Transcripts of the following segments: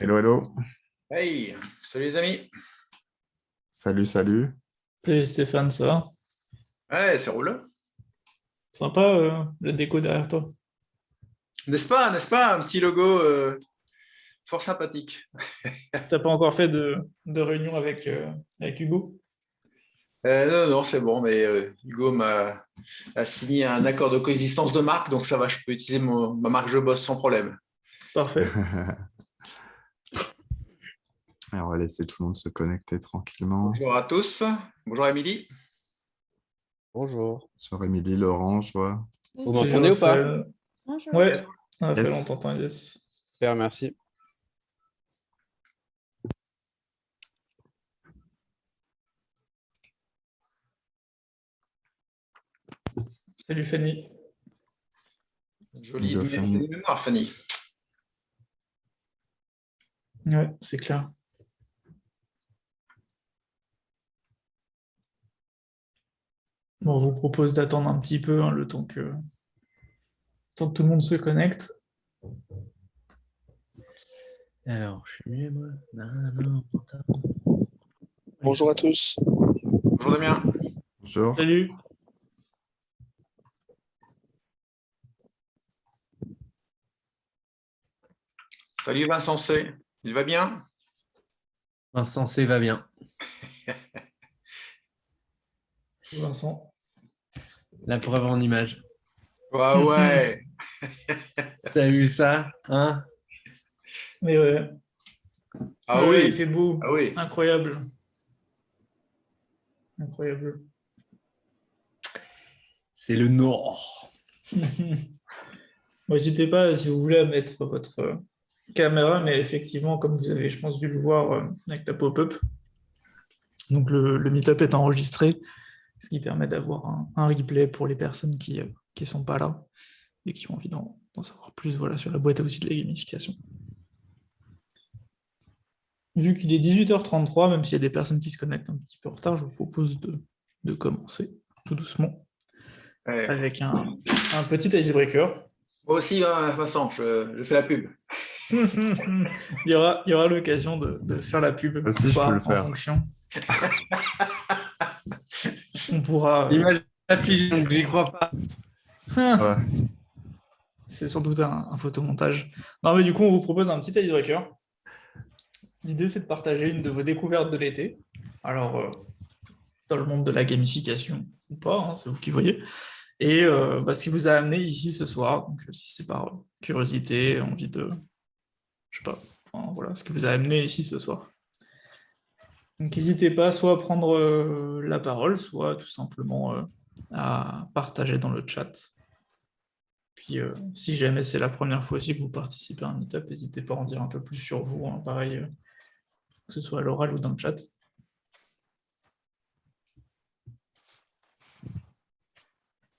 Hello, hello. Hey, salut les amis. Salut, salut. Salut Stéphane, ça va? Ouais, ça roule. Sympa la déco derrière toi. N'est-ce pas, un petit logo fort sympathique. T'as pas encore fait de réunion avec Hugo? Non, non, c'est bon, mais Hugo a signé un accord de coexistence de marque, donc ça va, je peux utiliser ma marque Je Bosse sans problème. Parfait. Alors, on va laisser tout le monde se connecter tranquillement. Bonjour à tous. Bonjour Émilie. Bonjour. Sur Émilie, Laurent, je vois. Vous Salut m'entendez ou pas? Raphaël. Bonjour. Ouais, Yes. Raphaël, on Yes. t'entend, yes. Super, merci. Salut Fanny. Jolie Bonjour, Fanny. mémoire, Fanny. Ouais, c'est clair. Bon, on vous propose d'attendre un petit peu le temps que tout le monde se connecte. Alors, je suis mieux, moi. Non, Bonjour à tous. Bonjour Damien. Bonjour. Salut. Salut Vincent C. Il va bien? Vincent C va bien. Vincent. La preuve en image. Ouais, ouais. T'as vu ça, hein? Mais ouais. Ah Ouais, il oui. fait beau. Ah oui. Incroyable. Incroyable. C'est le Nord. N'hésitez pas, si vous voulez, à mettre votre caméra, mais effectivement, comme vous avez, je pense, dû le voir avec la pop-up, donc le meet-up est enregistré, ce qui permet d'avoir un replay pour les personnes qui sont pas là et qui ont envie d'en savoir plus, voilà, sur la boîte à outils de la gamification. Vu qu'il est 18h33, même s'il y a des personnes qui se connectent un petit peu en retard, je vous propose de commencer tout doucement Ouais. avec un petit icebreaker. Moi aussi, hein, Vincent, je fais la pub. Il y aura l'occasion de faire la pub Aussi, ou je peux pas le en faire. fonction. On pourra. L'image affiche, donc j'y crois pas. Ouais. C'est sans doute un photomontage. Non, mais du coup, on vous propose un petit icebreaker. L'idée, c'est de partager une de vos découvertes de l'été. Alors, dans le monde de la gamification ou pas, hein, c'est vous qui voyez. Et ce qui vous a amené ici ce soir. Donc, si c'est par curiosité, envie de. Je sais pas. Enfin, voilà, ce qui vous a amené ici ce soir. Donc n'hésitez pas soit à prendre la parole, soit tout simplement à partager dans le chat. Puis si jamais c'est la première fois aussi que vous participez à un meetup, n'hésitez pas à en dire un peu plus sur vous, hein, pareil, que ce soit à l'oral ou dans le chat.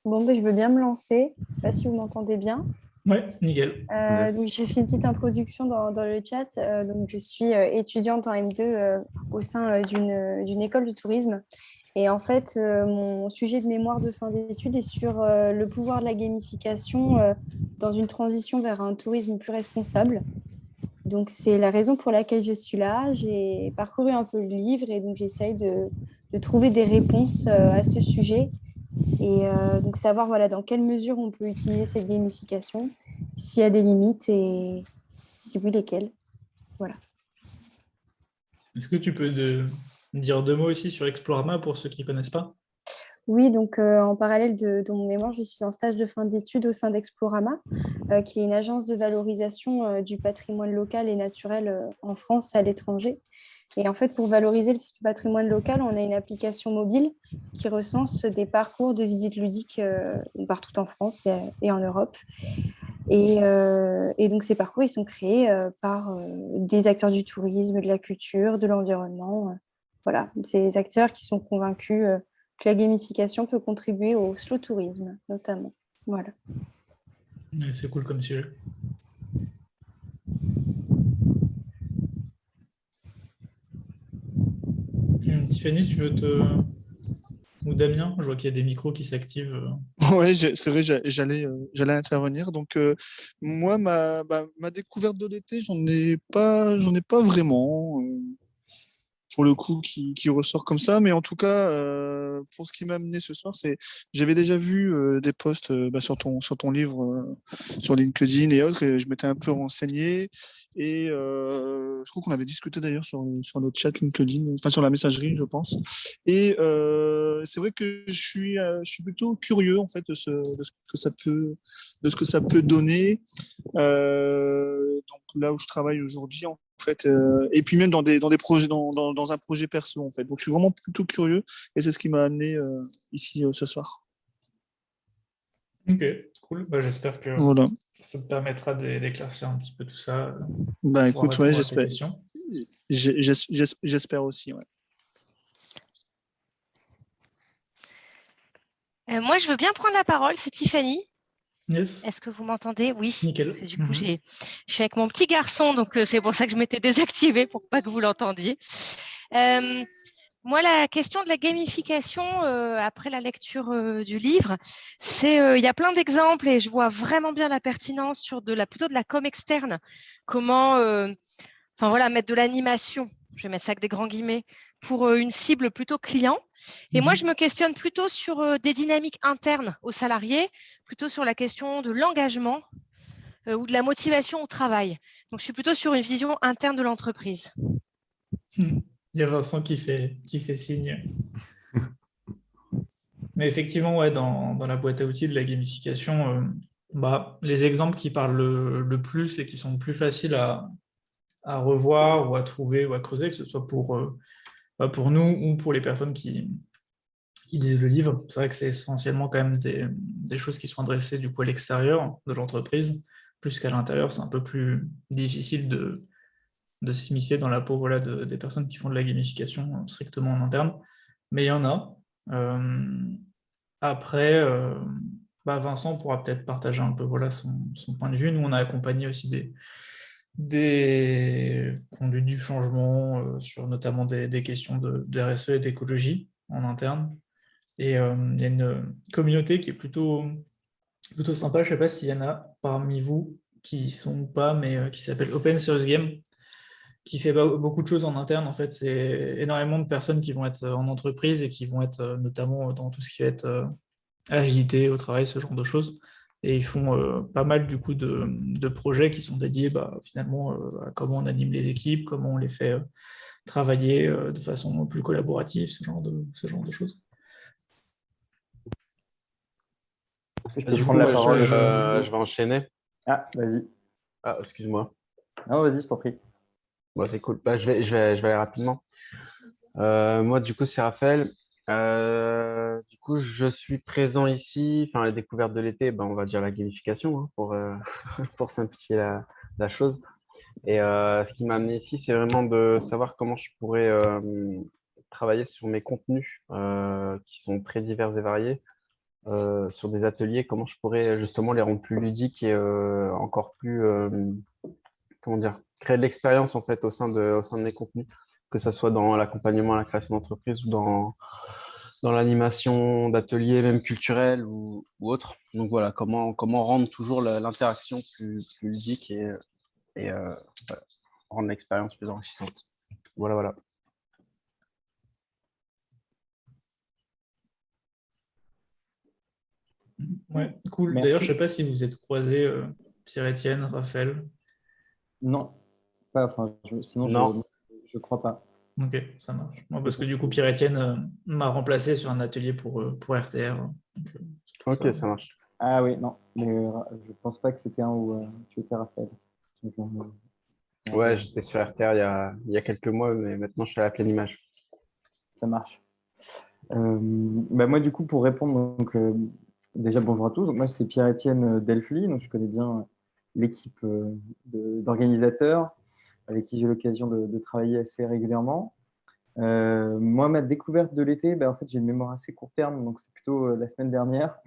Bon, ben, je veux bien me lancer. Je ne sais pas si vous m'entendez bien. Ouais, nickel. Yes. Donc, j'ai fait une petite introduction dans le chat. Donc, je suis étudiante en M2 au sein d'une école de tourisme. Et en fait, mon sujet de mémoire de fin d'études est sur le pouvoir de la gamification dans une transition vers un tourisme plus responsable. Donc, c'est la raison pour laquelle je suis là. J'ai parcouru un peu le livre et donc j'essaye de trouver des réponses à ce sujet. Et donc, savoir voilà, dans quelle mesure on peut utiliser cette gamification, s'il y a des limites et si oui, lesquelles. Voilà. Est-ce que tu peux dire deux mots aussi sur Explorama pour ceux qui ne connaissent pas? Oui, donc en parallèle de mon mémoire, je suis en stage de fin d'études au sein d'Explorama, qui est une agence de valorisation du patrimoine local et naturel en France et à l'étranger. Et en fait, pour valoriser le patrimoine local, on a une application mobile qui recense des parcours de visite ludique partout en France et en Europe. Et donc, ces parcours, ils sont créés par des acteurs du tourisme, de la culture, de l'environnement. Voilà, ces acteurs qui sont convaincus que la gamification peut contribuer au slow tourisme, notamment. Voilà. Ouais, c'est cool comme sujet. Tiffany, tu veux te ou Damien? Je vois qu'il y a des micros qui s'activent. Ouais, c'est vrai, j'allais intervenir. Donc, moi, ma découverte de l'été, j'en ai pas vraiment. Pour le coup qui ressort comme ça. Mais en tout cas, pour ce qui m'a amené ce soir, c'est j'avais déjà vu des posts sur ton livre, sur LinkedIn et autres, et je m'étais un peu renseigné. Et je crois qu'on avait discuté d'ailleurs sur notre chat LinkedIn, enfin sur la messagerie, je pense. Et c'est vrai que je suis plutôt curieux en fait de ce que ça peut, de ce que ça peut donner. Donc là où je travaille aujourd'hui, en fait, et puis même dans des projets, dans un projet perso, en fait. Donc, je suis vraiment plutôt curieux, et c'est ce qui m'a amené ici ce soir. Ok, cool. Bah, j'espère que Voilà. ça te permettra d'éclaircir un petit peu tout ça, Bah, pouvoir écoute, ouais, répondre à tes questions. j'espère aussi, ouais. Moi, je veux bien prendre la parole, c'est Tiffany. Yes, Est-ce que vous m'entendez? Oui, nickel. parce que du coup, je suis avec mon petit garçon, donc c'est pour ça que je m'étais désactivée pour pas que vous l'entendiez. Moi, la question de la gamification, après la lecture du livre, il y a plein d'exemples et je vois vraiment bien la pertinence sur plutôt de la com externe. Comment mettre de l'animation, je vais mettre ça avec des grands guillemets, pour une cible plutôt client. Et moi, je me questionne plutôt sur des dynamiques internes aux salariés, plutôt sur la question de l'engagement ou de la motivation au travail. Donc, je suis plutôt sur une vision interne de l'entreprise. Il y a Vincent qui fait signe. Mais effectivement, ouais, dans la boîte à outils de la gamification, les exemples qui parlent le plus et qui sont plus faciles à revoir ou à trouver ou à creuser, que ce soit pour nous ou pour les personnes qui lisent le livre. C'est vrai que c'est essentiellement quand même des choses qui sont adressées du coup à l'extérieur de l'entreprise, plus qu'à l'intérieur. C'est un peu plus difficile de s'immiscer dans la peau des personnes qui font de la gamification strictement en interne. Mais il y en a. Après, Vincent pourra peut-être partager un peu son point de vue. Nous, on a accompagné aussi des conduites du changement sur notamment des questions de RSE et d'écologie en interne. Et il y a une communauté qui est plutôt sympa. Je ne sais pas s'il y en a parmi vous qui ne sont pas, mais qui s'appelle Open Serious Game, qui fait beaucoup de choses en interne. En fait, c'est énormément de personnes qui vont être en entreprise et qui vont être notamment dans tout ce qui va être agilité au travail, ce genre de choses. Et ils font pas mal du coup de projets qui sont dédiés finalement à comment on anime les équipes, comment on les fait travailler de façon plus collaborative, ce genre de choses. Si je peux Du coup, prendre la moi, parole. je vais enchaîner. Ah, vas-y. Ah, excuse-moi. Non, vas-y, je t'en prie. Bon, c'est cool. Je vais aller rapidement. Moi, du coup, c'est Raphaël. Du coup, je suis présent ici. Enfin, les découvertes de l'été, on va dire la gamification, hein, pour simplifier la chose. Et ce qui m'a amené ici, c'est vraiment de savoir comment je pourrais travailler sur mes contenus qui sont très divers et variés, sur des ateliers, comment je pourrais justement les rendre plus ludiques et encore plus, comment dire, créer de l'expérience en fait au sein de mes contenus, que ce soit dans l'accompagnement à la création d'entreprise ou dans l'animation d'ateliers, même culturels ou autres. Donc voilà, comment rendre toujours l'interaction plus ludique et voilà, rendre l'expérience plus enrichissante. Voilà, voilà. Ouais, cool. Merci. D'ailleurs, je ne sais pas si vous êtes croisés, Pierre-Étienne, Raphaël. Non, pas, enfin, sinon Non. je crois pas. Ok, ça marche. Bon, parce que du coup, Pierre-Étienne m'a remplacé sur un atelier pour RTR. Donc, c'est pour Ok, ça marche. Ah oui, non, mais je pense pas que c'était un où tu étais Raphaël. Donc, Ouais, j'étais sur RTR il y a quelques mois, mais maintenant je suis à la pleine image. ça marche. Moi, du coup, pour répondre, donc, déjà bonjour à tous. Donc, moi, c'est Pierre-Étienne Delfly, donc je connais bien l'équipe d'organisateurs avec qui j'ai l'occasion de travailler assez régulièrement. Moi, ma découverte de l'été, en fait, j'ai une mémoire assez court terme, donc c'est plutôt la semaine dernière.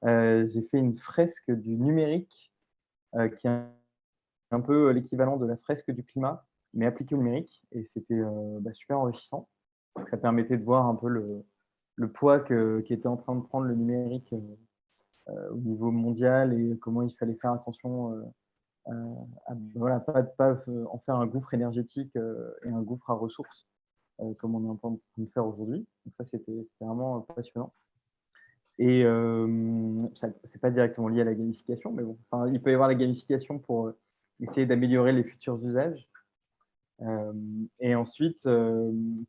J'ai fait une fresque du numérique qui est un peu l'équivalent de la fresque du climat, mais appliquée au numérique. Et c'était super enrichissant, parce que ça permettait de voir un peu le poids qu'était en train de prendre le numérique au niveau mondial et comment il fallait faire attention voilà, pas en faire un gouffre énergétique et un gouffre à ressources comme on est en train de faire aujourd'hui. Donc ça, c'était vraiment passionnant. Et c'est pas directement lié à la gamification, mais bon, enfin, il peut y avoir la gamification pour essayer d'améliorer les futurs usages. Et ensuite,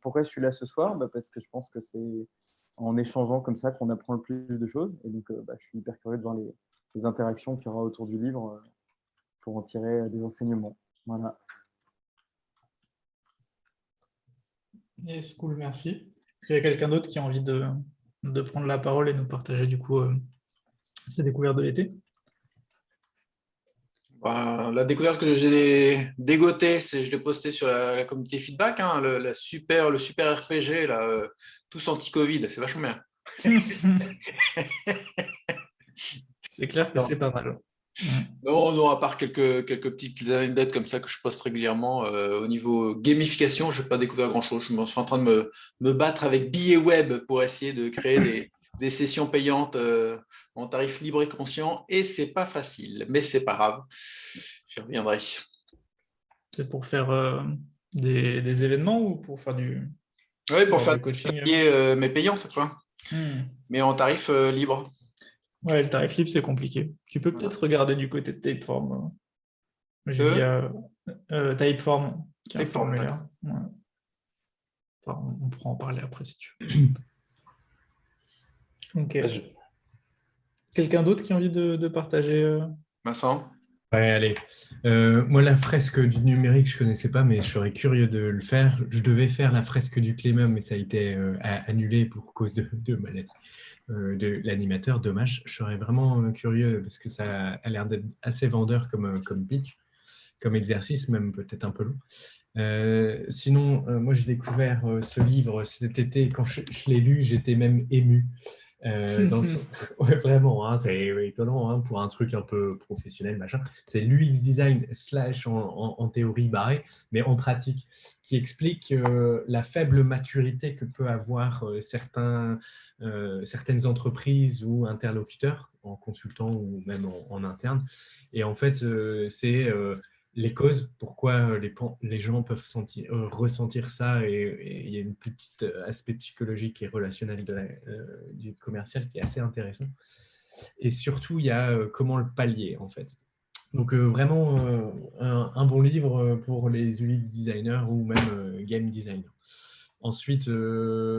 pourquoi je suis là ce soir? Parce que je pense que c'est en échangeant comme ça qu'on apprend le plus de choses. Et donc, je suis hyper curieux de voir les interactions qu'il y aura autour du livre pour en tirer des enseignements. Voilà. Yes, cool, merci. Est-ce qu'il y a quelqu'un d'autre qui a envie de prendre la parole et nous partager du coup ses découvertes de l'été? La découverte que j'ai dégotée, je l'ai posté sur la communauté feedback, hein, le super RPG, là, tous anti-Covid, c'est vachement bien. C'est clair que c'est pas mal. Non, à part quelques petites anecdotes comme ça que je poste régulièrement. Au niveau gamification, je n'ai pas découvert grand-chose. Je suis en train de me battre avec billets web pour essayer de créer des sessions payantes en tarif libre et conscient. Et ce n'est pas facile, mais ce n'est pas grave. J'y reviendrai. C'est pour faire des événements ou pour faire Oui, pour faire du coaching mais payant cette fois. Mais en tarif libre. Ouais, le tarif libre, c'est compliqué. Tu peux peut-être regarder du côté de Typeform. J'ai dit Typeform, qui est un formulaire. Ouais. Enfin, on pourra en parler après si tu veux. Ok. Quelqu'un d'autre qui a envie de partager Vincent? Ouais, allez. Moi, la fresque du numérique, je ne connaissais pas, mais je serais curieux de le faire. Je devais faire la fresque du climat, mais ça a été annulé pour cause de maladie de l'animateur. Dommage. Je serais vraiment curieux parce que ça a l'air d'être assez vendeur comme pitch, comme exercice, même peut-être un peu long. Sinon, moi, j'ai découvert ce livre cet été. Quand je l'ai lu, j'étais même ému. Ouais, vraiment, hein, c'est étonnant hein, pour un truc un peu professionnel, machin. C'est l'UX design / en théorie barré, mais en pratique, qui explique la faible maturité que peut avoir certaines entreprises ou interlocuteurs en consultant ou même en interne. Et en fait, c'est les causes, pourquoi les gens peuvent ressentir ça, et il y a un petit aspect psychologique et relationnel du commercial qui est assez intéressant. Et surtout, il y a comment le pallier, en fait. Donc, vraiment, un bon livre pour les UX designers ou même game designers. Ensuite, je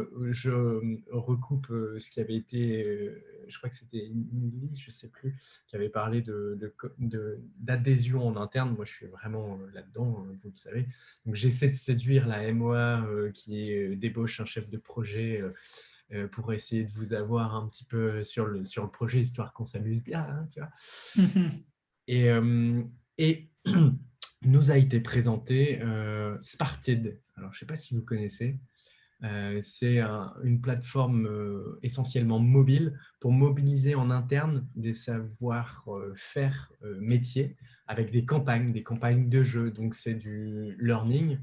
recoupe ce qui avait été, je crois que c'était Emily, je ne sais plus, qui avait parlé d'adhésion en interne. Moi, je suis vraiment là-dedans, vous le savez. Donc, j'essaie de séduire la MOA qui débauche un chef de projet pour essayer de vous avoir un petit peu sur le projet, histoire qu'on s'amuse bien, hein, tu vois. Et nous a été présenté Sparted. Alors, je ne sais pas si vous connaissez. C'est une plateforme essentiellement mobile pour mobiliser en interne des savoir-faire métiers avec des campagnes de jeux. Donc, c'est du learning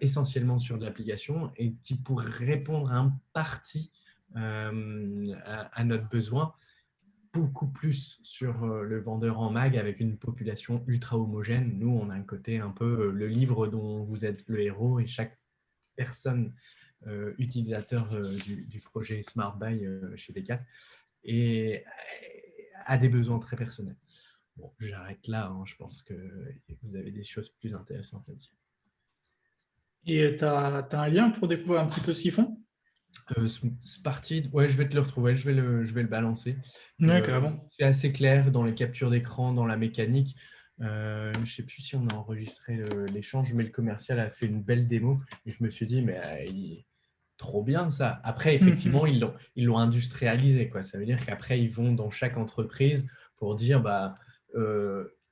essentiellement sur de l'application et qui pourrait répondre à un parti à notre besoin, beaucoup plus sur le vendeur en mag avec une population ultra homogène. Nous, on a un côté un peu le livre dont vous êtes le héros et chaque personne utilisateur du projet Smart Buy chez Decathlon et a des besoins très personnels. Bon, j'arrête là, hein, je pense que vous avez des choses plus intéressantes à dire. Et tu as un lien pour découvrir un petit peu ce qu'ils font? Sparted, ouais, je vais te le retrouver, je vais le balancer. Ouais, carrément. C'est assez clair dans les captures d'écran, dans la mécanique. Je ne sais plus si on a enregistré l'échange, mais le commercial a fait une belle démo et je me suis dit, mais trop bien ça. Après, effectivement, ils l'ont industrialisé, quoi. Ça veut dire qu'après, ils vont dans chaque entreprise pour dire,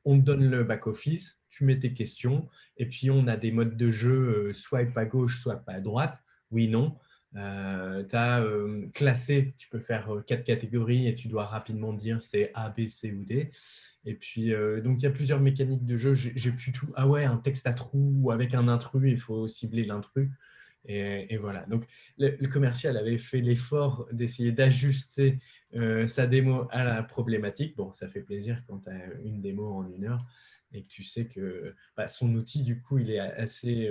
on te donne le back-office, tu mets tes questions, et puis on a des modes de jeu, swipe à gauche, swipe à droite, oui, non. Tu as classé, tu peux faire 4 catégories et tu dois rapidement dire c'est A, B, C ou D. Et puis, donc, il y a plusieurs mécaniques de jeu. J'ai plus tout. Ah ouais, un texte à trous ou avec un intrus, il faut cibler l'intrus. Et voilà. Donc, le commercial avait fait l'effort d'essayer d'ajuster sa démo à la problématique. Bon, ça fait plaisir quand tu as une démo en 1 heure et que tu sais que son outil, du coup, il est assez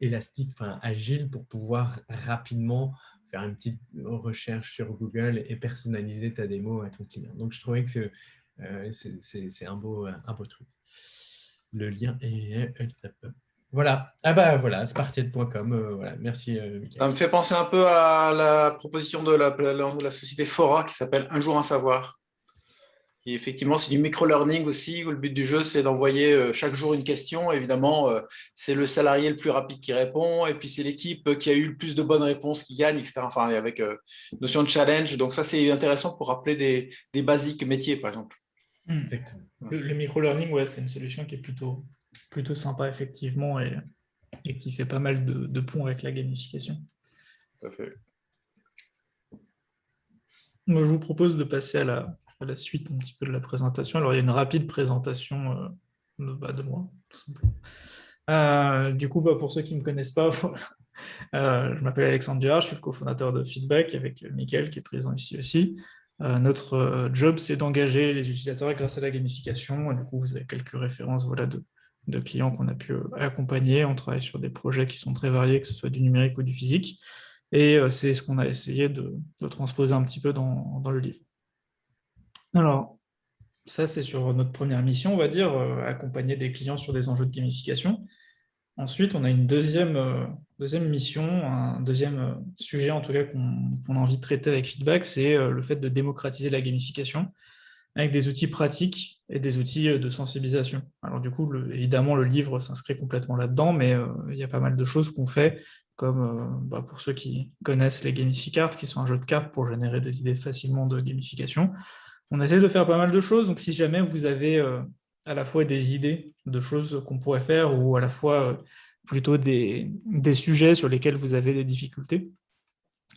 élastique, enfin agile pour pouvoir rapidement faire une petite recherche sur Google et personnaliser ta démo à ton client. Donc, je trouvais que c'est un beau truc. Le lien est... Voilà. Ah bah voilà, spartiate.com. Voilà. Merci, Mickaël. Ça me fait penser un peu à la proposition de la société Fora qui s'appelle Un jour un savoir. Et effectivement, c'est du micro-learning aussi, où le but du jeu, c'est d'envoyer chaque jour une question. Évidemment, c'est le salarié le plus rapide qui répond, et puis c'est l'équipe qui a eu le plus de bonnes réponses qui gagne, etc. Enfin, avec notion de challenge. Donc ça, c'est intéressant pour rappeler des basiques métiers, par exemple. Exactement. Le micro-learning, ouais, c'est une solution qui est plutôt sympa, effectivement, et qui fait pas mal de ponts avec la gamification. Tout à fait. Moi, je vous propose de passer à la suite un petit peu de la présentation. Alors, il y a une rapide présentation de moi, tout simplement. Du coup, pour ceux qui ne me connaissent pas, je m'appelle Alexandre Girard, je suis le cofondateur de Feedback avec Mickaël qui est présent ici aussi. Notre job, c'est d'engager les utilisateurs grâce à la gamification. Et du coup, vous avez quelques références de clients qu'on a pu accompagner. On travaille sur des projets qui sont très variés, que ce soit du numérique ou du physique. Et c'est ce qu'on a essayé de transposer un petit peu dans le livre. Alors, ça, c'est sur notre première mission, on va dire, accompagner des clients sur des enjeux de gamification. Ensuite, on a une deuxième mission, un deuxième sujet en tout cas qu'on a envie de traiter avec Feedback, c'est le fait de démocratiser la gamification avec des outils pratiques et des outils de sensibilisation. Alors du coup, évidemment, le livre s'inscrit complètement là-dedans, mais il y a pas mal de choses qu'on fait, comme pour ceux qui connaissent les gamificards, qui sont un jeu de cartes pour générer des idées facilement de gamification. On essaie de faire pas mal de choses, donc si jamais vous avez à la fois des idées de choses qu'on pourrait faire, ou à la fois plutôt des sujets sur lesquels vous avez des difficultés,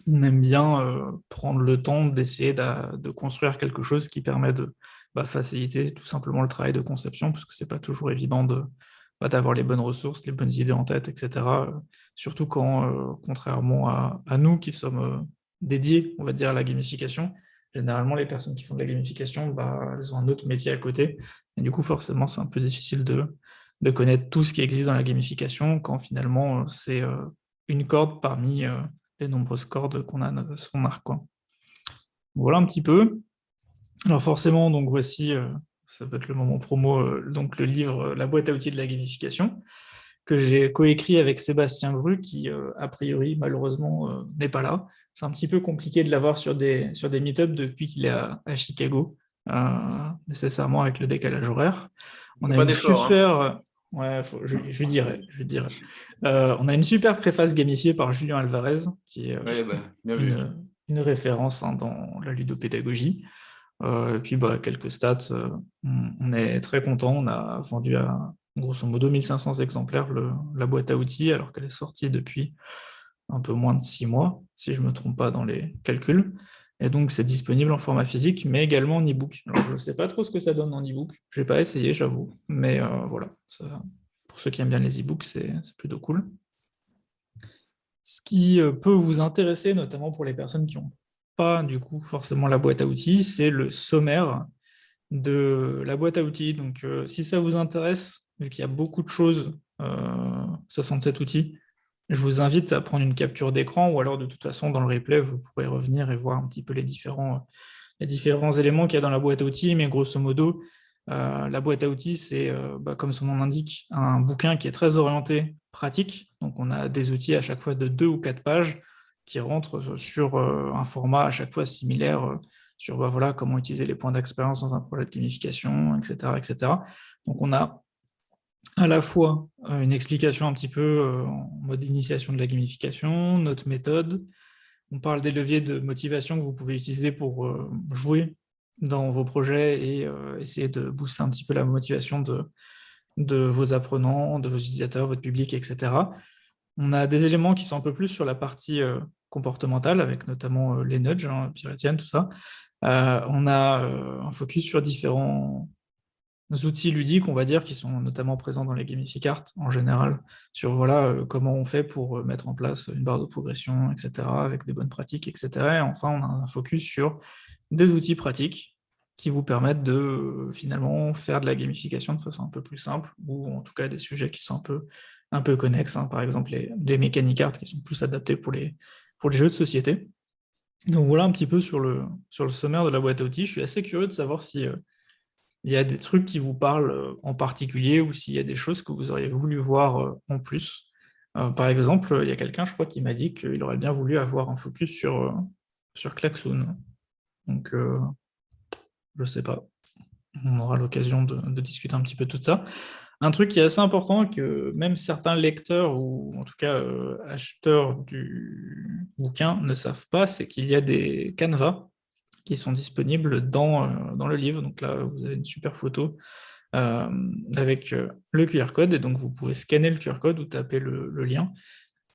on aime bien prendre le temps d'essayer de construire quelque chose qui permet de faciliter tout simplement le travail de conception, parce que c'est pas toujours évident d'avoir les bonnes ressources, les bonnes idées en tête, etc. Surtout quand, contrairement à nous qui sommes dédiés, on va dire, à la gamification, généralement les personnes qui font de la gamification, elles ont un autre métier à côté, et du coup forcément c'est un peu difficile de connaître tout ce qui existe dans la gamification, quand finalement c'est une corde parmi les nombreuses cordes qu'on a à son arc, quoi. Voilà un petit peu. Alors forcément, donc voici, ça peut être le moment promo, donc le livre La boîte à outils de la gamification, que j'ai coécrit avec Sébastien Bru, qui a priori malheureusement n'est pas là. C'est un petit peu compliqué de l'avoir sur des meet-ups depuis qu'il est à Chicago, nécessairement avec le décalage horaire. On a une super... Ouais, je dirais. On a une super préface gamifiée par Julien Alvarez, qui est une référence dans la ludopédagogie. Et puis quelques stats. On est très content. On a vendu à grosso modo 1500 exemplaires la boîte à outils, alors qu'elle est sortie depuis un peu moins de 6 mois, si je ne me trompe pas dans les calculs. Et donc, c'est disponible en format physique, mais également en e-book. Alors, je ne sais pas trop ce que ça donne en e-book. Je n'ai pas essayé, j'avoue. Mais voilà, ça, pour ceux qui aiment bien les e-books, c'est plutôt cool. Ce qui peut vous intéresser, notamment pour les personnes qui n'ont pas, du coup, forcément la boîte à outils, c'est le sommaire de la boîte à outils. Donc, si ça vous intéresse, vu qu'il y a beaucoup de choses, 67 outils, je vous invite à prendre une capture d'écran, ou alors de toute façon dans le replay, vous pourrez revenir et voir un petit peu les différents éléments qu'il y a dans la boîte à outils. Mais grosso modo, la boîte à outils, c'est, comme son nom l'indique, un bouquin qui est très orienté pratique. Donc on a des outils à chaque fois de 2 ou 4 pages qui rentrent sur un format à chaque fois similaire, sur comment utiliser les points d'expérience dans un projet de gamification, etc., etc. Donc on a à la fois une explication un petit peu en mode initiation de la gamification, notre méthode. On parle des leviers de motivation que vous pouvez utiliser pour jouer dans vos projets et essayer de booster un petit peu la motivation de vos apprenants, de vos utilisateurs, votre public, etc. On a des éléments qui sont un peu plus sur la partie comportementale, avec notamment les nudges, Pierre-Etienne, tout ça. On a un focus sur différents outils ludiques, on va dire, qui sont notamment présents dans les gamificards en général, sur comment on fait pour mettre en place une barre de progression, etc., avec des bonnes pratiques, etc. Et enfin, on a un focus sur des outils pratiques qui vous permettent de finalement faire de la gamification de façon un peu plus simple, ou en tout cas des sujets qui sont un peu connexes, hein, par exemple les mécaniques cartes qui sont plus adaptés pour les jeux de société. Donc voilà un petit peu sur le sommaire de la boîte à outils. Je suis assez curieux de savoir si il y a des trucs qui vous parlent en particulier ou s'il y a des choses que vous auriez voulu voir en plus. Par exemple, il y a quelqu'un, je crois, qui m'a dit qu'il aurait bien voulu avoir un focus sur Klaxoon. Donc, je sais pas. On aura l'occasion de discuter un petit peu de tout ça. Un truc qui est assez important, que même certains lecteurs ou en tout cas acheteurs du bouquin ne savent pas, c'est qu'il y a des canevas qui sont disponibles dans le livre. Donc là, vous avez une super photo avec le QR code, et donc vous pouvez scanner le QR code ou taper le lien.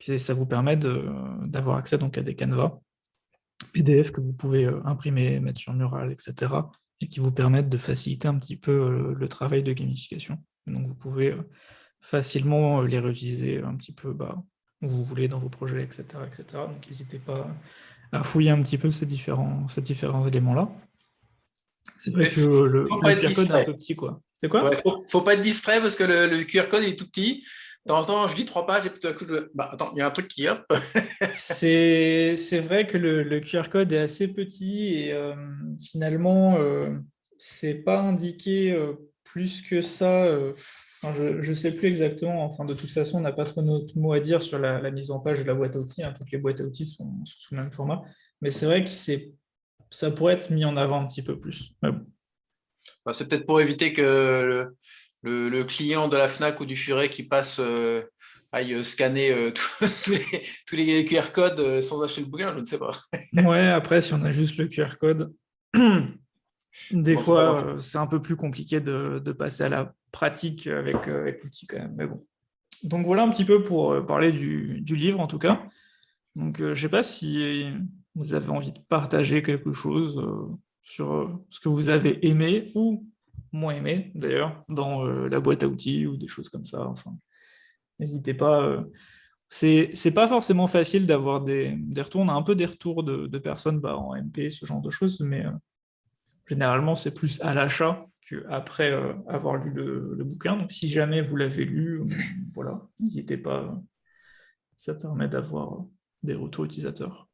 Et ça vous permet d'avoir accès donc à des canevas PDF que vous pouvez imprimer, mettre sur Mural, etc., et qui vous permettent de faciliter un petit peu le travail de gamification. Donc vous pouvez facilement les réutiliser un petit peu où vous voulez dans vos projets, etc., etc. Donc n'hésitez pas à fouiller un petit peu ces différents éléments-là. C'est vrai que le QR code est un peu petit, quoi. C'est quoi? Ouais, faut pas être distrait parce que le QR code est tout petit. De temps en temps, je lis 3 pages et puis tout à coup, attends, il y a un truc qui hop. C'est vrai que le QR code est assez petit et finalement, c'est pas indiqué plus que ça. Enfin, je sais plus exactement. Enfin, de toute façon, on n'a pas trop notre mot à dire sur la mise en page de la boîte à outils, hein. Toutes les boîtes à outils sont sous le même format. Mais c'est vrai que ça pourrait être mis en avant un petit peu plus. Mais bon. C'est peut-être pour éviter que le client de la Fnac ou du Furet qui passe aille scanner tous les QR codes sans acheter le bouquin, je ne sais pas. Ouais, après, si on a juste le QR code, des fois, c'est un peu plus compliqué de passer à la pratique avec l'outil quand même. Mais bon. Donc voilà un petit peu pour parler du livre en tout cas. Donc je ne sais pas si vous avez envie de partager quelque chose sur ce que vous avez aimé ou moins aimé d'ailleurs dans la boîte à outils ou des choses comme ça. Enfin, n'hésitez pas. C'est pas forcément facile d'avoir des retours. On a un peu des retours de personnes en MP, ce genre de choses, mais généralement c'est plus à l'achat qu'après avoir lu le bouquin. Donc si jamais vous l'avez lu, voilà, n'hésitez pas. Ça permet d'avoir des retours utilisateurs.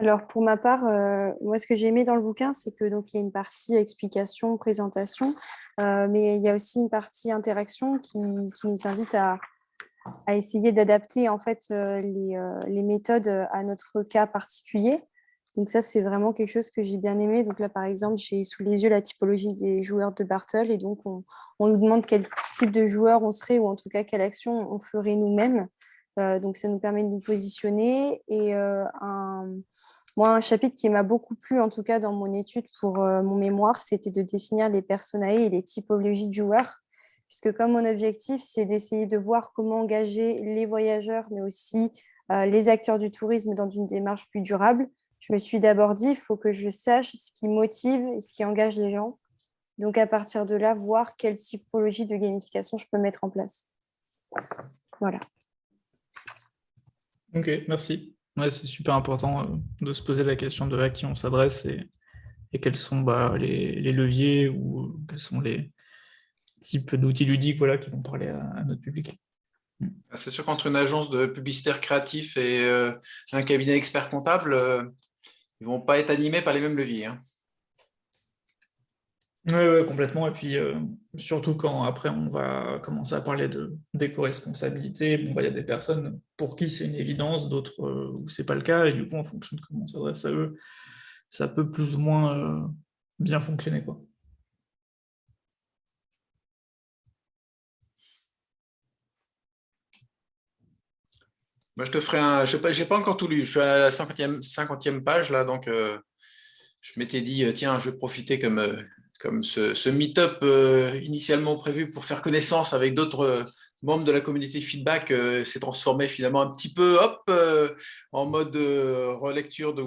Alors pour ma part, moi ce que j'ai aimé dans le bouquin, c'est que donc il y a une partie explication, présentation, mais il y a aussi une partie interaction qui nous invite à essayer d'adapter en fait les méthodes à notre cas particulier. Donc ça, c'est vraiment quelque chose que j'ai bien aimé. Donc là, par exemple, j'ai sous les yeux la typologie des joueurs de Bartle, et donc on nous demande quel type de joueur on serait, ou en tout cas quelle action on ferait nous-mêmes. Donc ça nous permet de nous positionner. Et moi, un chapitre qui m'a beaucoup plu, en tout cas dans mon étude pour mon mémoire, c'était de définir les personae et les typologies de joueurs, puisque comme mon objectif, c'est d'essayer de voir comment engager les voyageurs, mais aussi les acteurs du tourisme dans une démarche plus durable. Je me suis d'abord dit, il faut que je sache ce qui motive et ce qui engage les gens. Donc, à partir de là, voir quelle typologie de gamification je peux mettre en place. Voilà. Ok, merci. Ouais, c'est super important de se poser la question de à qui on s'adresse et quels sont les leviers ou quels sont les types d'outils ludiques qui vont parler à notre public. C'est sûr qu'entre une agence de publicitaire créatif et un cabinet expert comptable, ils ne vont pas être animés par les mêmes leviers. Hein. Oui, complètement. Et puis, surtout quand après, on va commencer à parler d'éco-responsabilité, il y a des personnes pour qui c'est une évidence, d'autres où ce n'est pas le cas. Et du coup, en fonction de comment on s'adresse à eux, ça peut plus ou moins bien fonctionner, quoi. Moi, je te ferai je n'ai pas encore tout lu. Je suis à la 50e page, là, donc je m'étais dit, tiens, je vais profiter comme ce meet-up initialement prévu pour faire connaissance avec d'autres membres de la communauté feedback s'est transformé finalement un petit peu en mode relecture de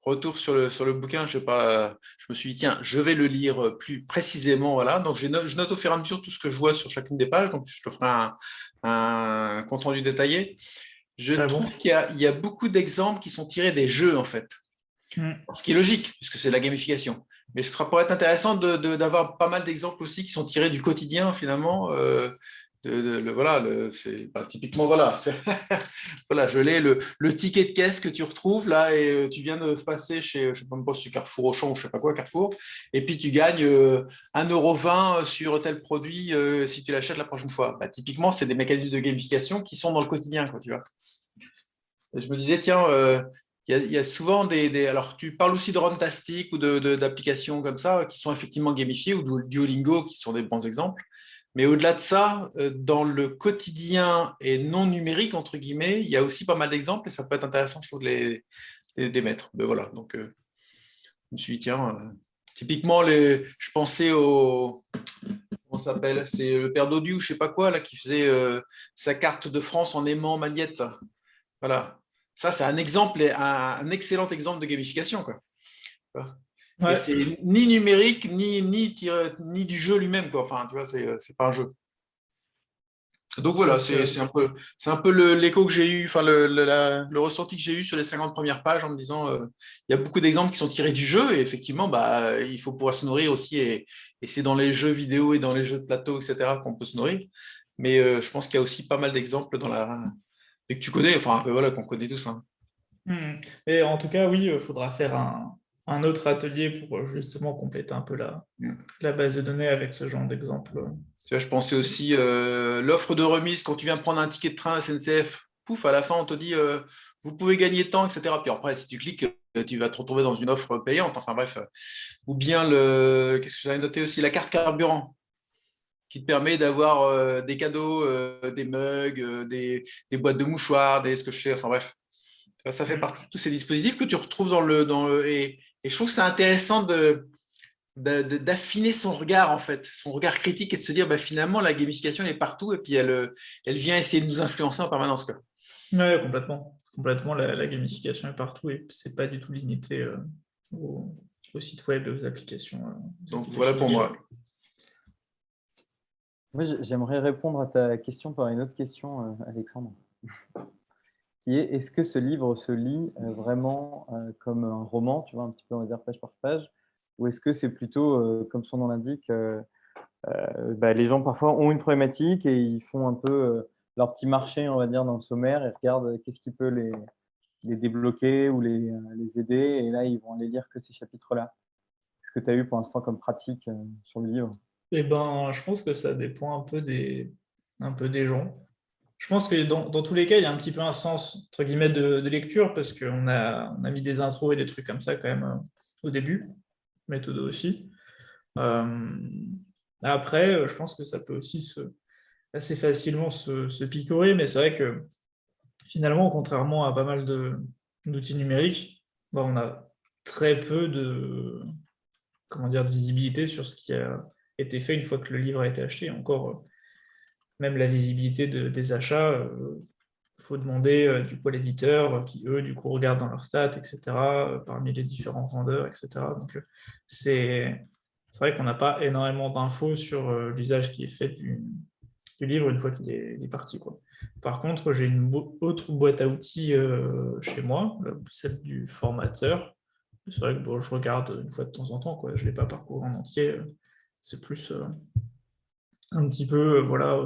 retour sur le bouquin, je me suis dit, tiens, je vais le lire plus précisément. Voilà. Donc, je note au fur et à mesure tout ce que je vois sur chacune des pages. Donc, je te ferai un compte rendu détaillé. Je Très trouve bon. qu'il y a beaucoup d'exemples qui sont tirés des jeux, en fait. Mm. Ce qui est logique, puisque c'est de la gamification. Mais ce pourrait être intéressant d'avoir pas mal d'exemples aussi qui sont tirés du quotidien, finalement. Voilà, typiquement, voilà, voilà, je l'ai, le ticket de caisse que tu retrouves là, et tu viens de passer chez, je sais pas, même pas si c'est Carrefour Auchan ou je sais pas quoi, Carrefour, et puis tu gagnes 1,20 € sur tel produit si tu l'achètes la prochaine fois. Bah, typiquement, c'est des mécanismes de gamification qui sont dans le quotidien, quoi, tu vois. Et je me disais, tiens, il y a souvent alors, tu parles aussi de Runtastic ou d'applications comme ça qui sont effectivement gamifiées, ou de Duolingo qui sont des bons exemples. Mais au-delà de ça, dans le quotidien et non numérique, entre guillemets, il y a aussi pas mal d'exemples et ça peut être intéressant, je trouve, de les mettre. Mais voilà, donc je me suis dit, tiens, typiquement, je pensais au. Comment ça s'appelle? C'est le père Dodu ou je sais pas quoi, là, qui faisait sa carte de France en aimant Magnette. Voilà. Ça, c'est un exemple, un excellent exemple de gamification, quoi. Et Ouais. c'est ni numérique, ni du jeu lui-même, quoi. Enfin, tu vois, c'est pas un jeu. Donc voilà, Parce que, c'est un peu l'écho que j'ai eu, enfin le ressenti que j'ai eu sur les 50 premières pages en me disant, il y a beaucoup d'exemples qui sont tirés du jeu et effectivement, bah, il faut pouvoir se nourrir aussi et c'est dans les jeux vidéo et dans les jeux de plateau, etc. qu'on peut se nourrir. Mais je pense qu'il y a aussi pas mal d'exemples et que tu connais, enfin voilà, qu'on connaît tous, hein. Et en tout cas, oui, il faudra faire un autre atelier pour justement compléter un peu la base de données avec ce genre d'exemple. Tu vois, je pensais aussi l'offre de remise quand tu viens prendre un ticket de train SNCF. Pouf, à la fin, on te dit vous pouvez gagner tant, etc. Puis après, si tu cliques, tu vas te retrouver dans une offre payante. Enfin bref. Ou bien qu'est-ce que j'avais noté aussi? La carte carburant qui te permet d'avoir des cadeaux, des mugs, des boîtes de mouchoirs, ce que je sais. Enfin bref. Ça fait partie de tous ces dispositifs que tu retrouves et je trouve que c'est intéressant d'affiner son regard, en fait, son regard critique et de se dire, bah, finalement, la gamification est partout et puis elle vient essayer de nous influencer en permanence, quoi. Ouais, complètement. Complètement, la gamification est partout et c'est pas du tout limité au site web et aux applications. Donc voilà pour moi. Moi, j'aimerais répondre à ta question par une autre question, Alexandre, qui est est-ce que ce livre se lit vraiment comme un roman, tu vois, un petit peu, on va dire, page par page, ou est-ce que c'est plutôt, comme son nom l'indique, les gens parfois ont une problématique et ils font un peu leur petit marché, on va dire, dans le sommaire et regardent qu'est-ce qui peut les débloquer ou les aider, et là, ils vont aller lire que ces chapitres-là. Est-ce que tu as eu pour l'instant comme pratique sur le livre? Eh ben, je pense que ça dépend un peu des gens. Je pense que dans tous les cas, il y a un petit peu un sens, entre guillemets, de lecture, parce qu'on on a mis des intros et des trucs comme ça quand même au début, méthode aussi. Après, je pense que ça peut aussi assez facilement se picorer, mais c'est vrai que finalement, contrairement à pas mal d'outils numériques, bah, on a très peu comment dire, de visibilité sur ce qui a été fait une fois que le livre a été acheté. Encore, même la visibilité des achats, il faut demander du coup à l'éditeur, qui eux, du coup, regardent dans leurs stats, etc., parmi les différents vendeurs, etc. Donc, c'est vrai qu'on n'a pas énormément d'infos sur l'usage qui est fait du livre une fois qu'il est parti, quoi. Par contre, j'ai une autre boîte à outils chez moi, celle du formateur. C'est vrai que bon, je regarde une fois de temps en temps, quoi. Je ne l'ai pas parcouru en entier. C'est plus un petit peu, voilà,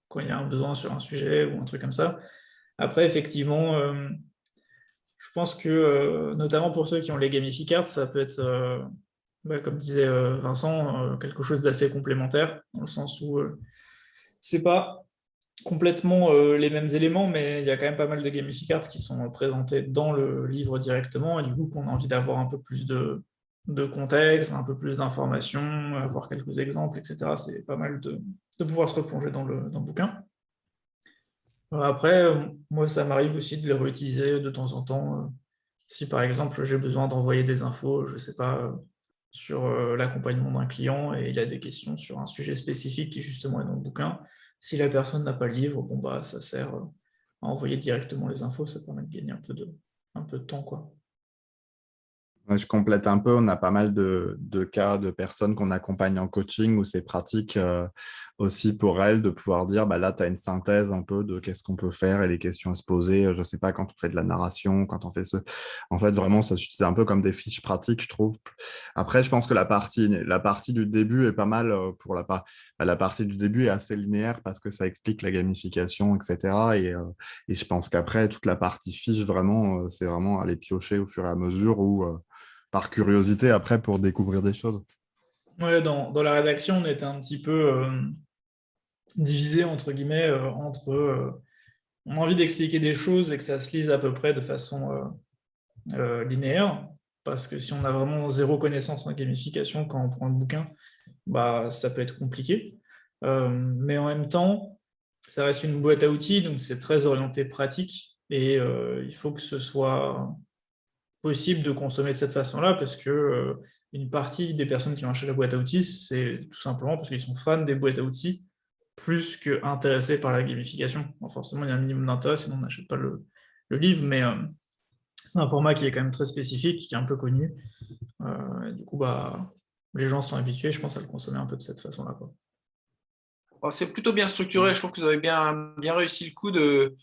quand il y a un besoin sur un sujet ou un truc comme ça. Après, effectivement, je pense que, notamment pour ceux qui ont les gamificards, ça peut être, comme disait Vincent, quelque chose d'assez complémentaire, dans le sens où c'est pas complètement les mêmes éléments, mais il y a quand même pas mal de gamificards qui sont présentés dans le livre directement, et du coup, qu'on a envie d'avoir un peu plus de contexte, un peu plus d'informations, avoir quelques exemples, etc. C'est pas mal de pouvoir se replonger dans le bouquin. Après, moi, ça m'arrive aussi de les réutiliser de temps en temps. Si par exemple, j'ai besoin d'envoyer des infos, je ne sais pas, sur l'accompagnement d'un client et il a des questions sur un sujet spécifique qui justement est dans le bouquin, si la personne n'a pas le livre, bon, bah, ça sert à envoyer directement les infos, ça permet de gagner un peu de temps, quoi. Ouais, je complète un peu. On a pas mal de cas de personnes qu'on accompagne en coaching où c'est pratique aussi pour elles de pouvoir dire, bah là, tu as une synthèse un peu de qu'est-ce qu'on peut faire et les questions à se poser. Je sais pas, quand on fait de la narration, quand on fait ce... En fait, vraiment, ça s'utilise un peu comme des fiches pratiques, je trouve. Après, je pense que la partie du début est pas mal pour la partie du début est assez linéaire parce que ça explique la gamification, etc. Et je pense qu'après, toute la partie fiche, vraiment, c'est vraiment aller piocher au fur et à mesure ou par curiosité après pour découvrir des choses. Ouais, dans la rédaction, on était un petit peu divisé, entre guillemets, entre on a envie d'expliquer des choses et que ça se lise à peu près de façon linéaire, parce que si on a vraiment zéro connaissance en gamification quand on prend le bouquin, bah, ça peut être compliqué. Mais en même temps, ça reste une boîte à outils, donc c'est très orienté pratique, et il faut que ce soit possible de consommer de cette façon-là, parce que une partie des personnes qui vont acheter la boîte à outils, c'est tout simplement parce qu'ils sont fans des boîtes à outils, plus qu'intéressés par la gamification. Bon, forcément, il y a un minimum d'intérêt, sinon on n'achète pas le livre, mais c'est un format qui est quand même très spécifique, qui est un peu connu. Et du coup, bah, les gens sont habitués, je pense, à le consommer un peu de cette façon-là, quoi. C'est plutôt bien structuré. Je trouve que vous avez bien réussi le coup de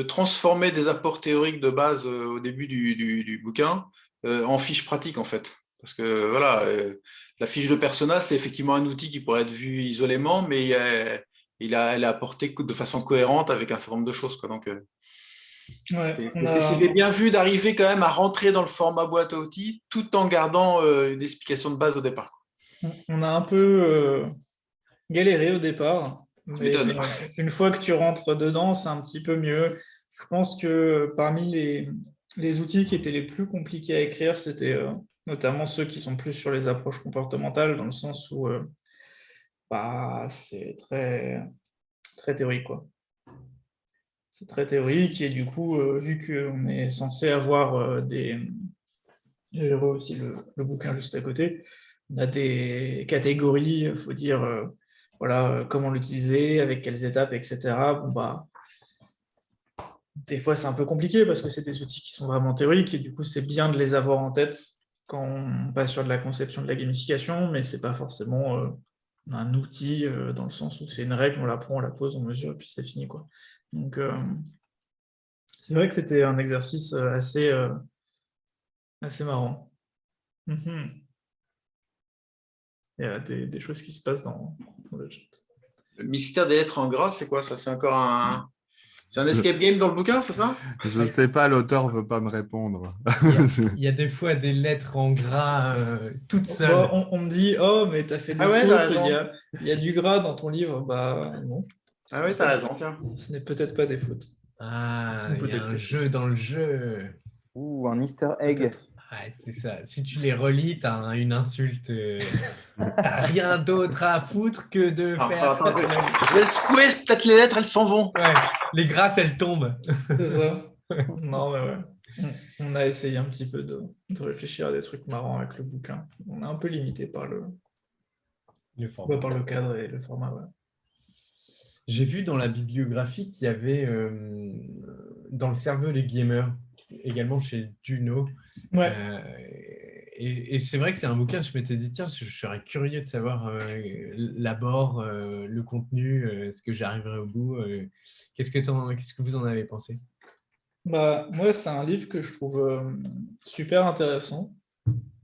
transformer des apports théoriques de base au début du bouquin en fiche pratique, en fait. Parce que voilà, la fiche de persona, c'est effectivement un outil qui pourrait être vu isolément, mais elle est apportée de façon cohérente avec un certain nombre de choses, quoi. Donc, Ouais, c'était bien vu d'arriver quand même à rentrer dans le format boîte à outils tout en gardant une explication de base au départ. on a un peu galéré au départ, Tu mais m'étonnes. une fois que tu rentres dedans, c'est un petit peu mieux. Je pense que parmi les outils qui étaient les plus compliqués à écrire, c'était notamment ceux qui sont plus sur les approches comportementales, dans le sens où bah, c'est très, très théorique, quoi. C'est très théorique, et du coup, vu qu'on est censé avoir des... Je vois aussi le bouquin juste à côté. On a des catégories, il faut dire voilà, comment l'utiliser, avec quelles étapes, etc. Bon, bah, des fois, c'est un peu compliqué parce que c'est des outils qui sont vraiment théoriques, et du coup, c'est bien de les avoir en tête quand on passe sur de la conception de la gamification, mais c'est pas forcément un outil dans le sens où c'est une règle, on la prend, on la pose, on mesure, et puis c'est fini, quoi. Donc, c'est vrai que c'était un exercice assez marrant. Mhm. Il y a des choses qui se passent dans le chat. Le mystère des lettres en gras, c'est quoi ça? C'est encore c'est un escape game dans le bouquin, c'est ça? Je sais pas, l'auteur veut pas me répondre. Il y a des fois des lettres en gras toutes seules. Bon, on me dit, oh, mais t'as fait des Ah ouais, t'as fautes, raison. il y a du gras dans ton livre. Bah non. Ah ouais, t'as raison, tiens. Ce n'est peut-être pas des fautes. Ah, Ou il y a peut-être un que jeu dans le jeu. Ou un easter egg. Peut-être. Ah, c'est ça. Si tu les relis, tu as une insulte. T'as rien d'autre à foutre que de faire. Attends, je vais le secouer, peut-être les lettres, elles s'en vont. Ouais, les grâces, elles tombent. C'est ça. Non, mais ouais. On a essayé un petit peu de réfléchir à des trucs marrants avec le bouquin. On est un peu limité par le cadre et le format. Ouais. J'ai vu dans la bibliographie qu'il y avait dans le cerveau des gamers, également chez Duno. Ouais. Et c'est vrai que c'est un bouquin, je m'étais dit, tiens, je serais curieux de savoir l'abord, le contenu, est-ce que j'arriverai au bout qu'est-ce que vous en avez pensé? Bah, moi, c'est un livre que je trouve super intéressant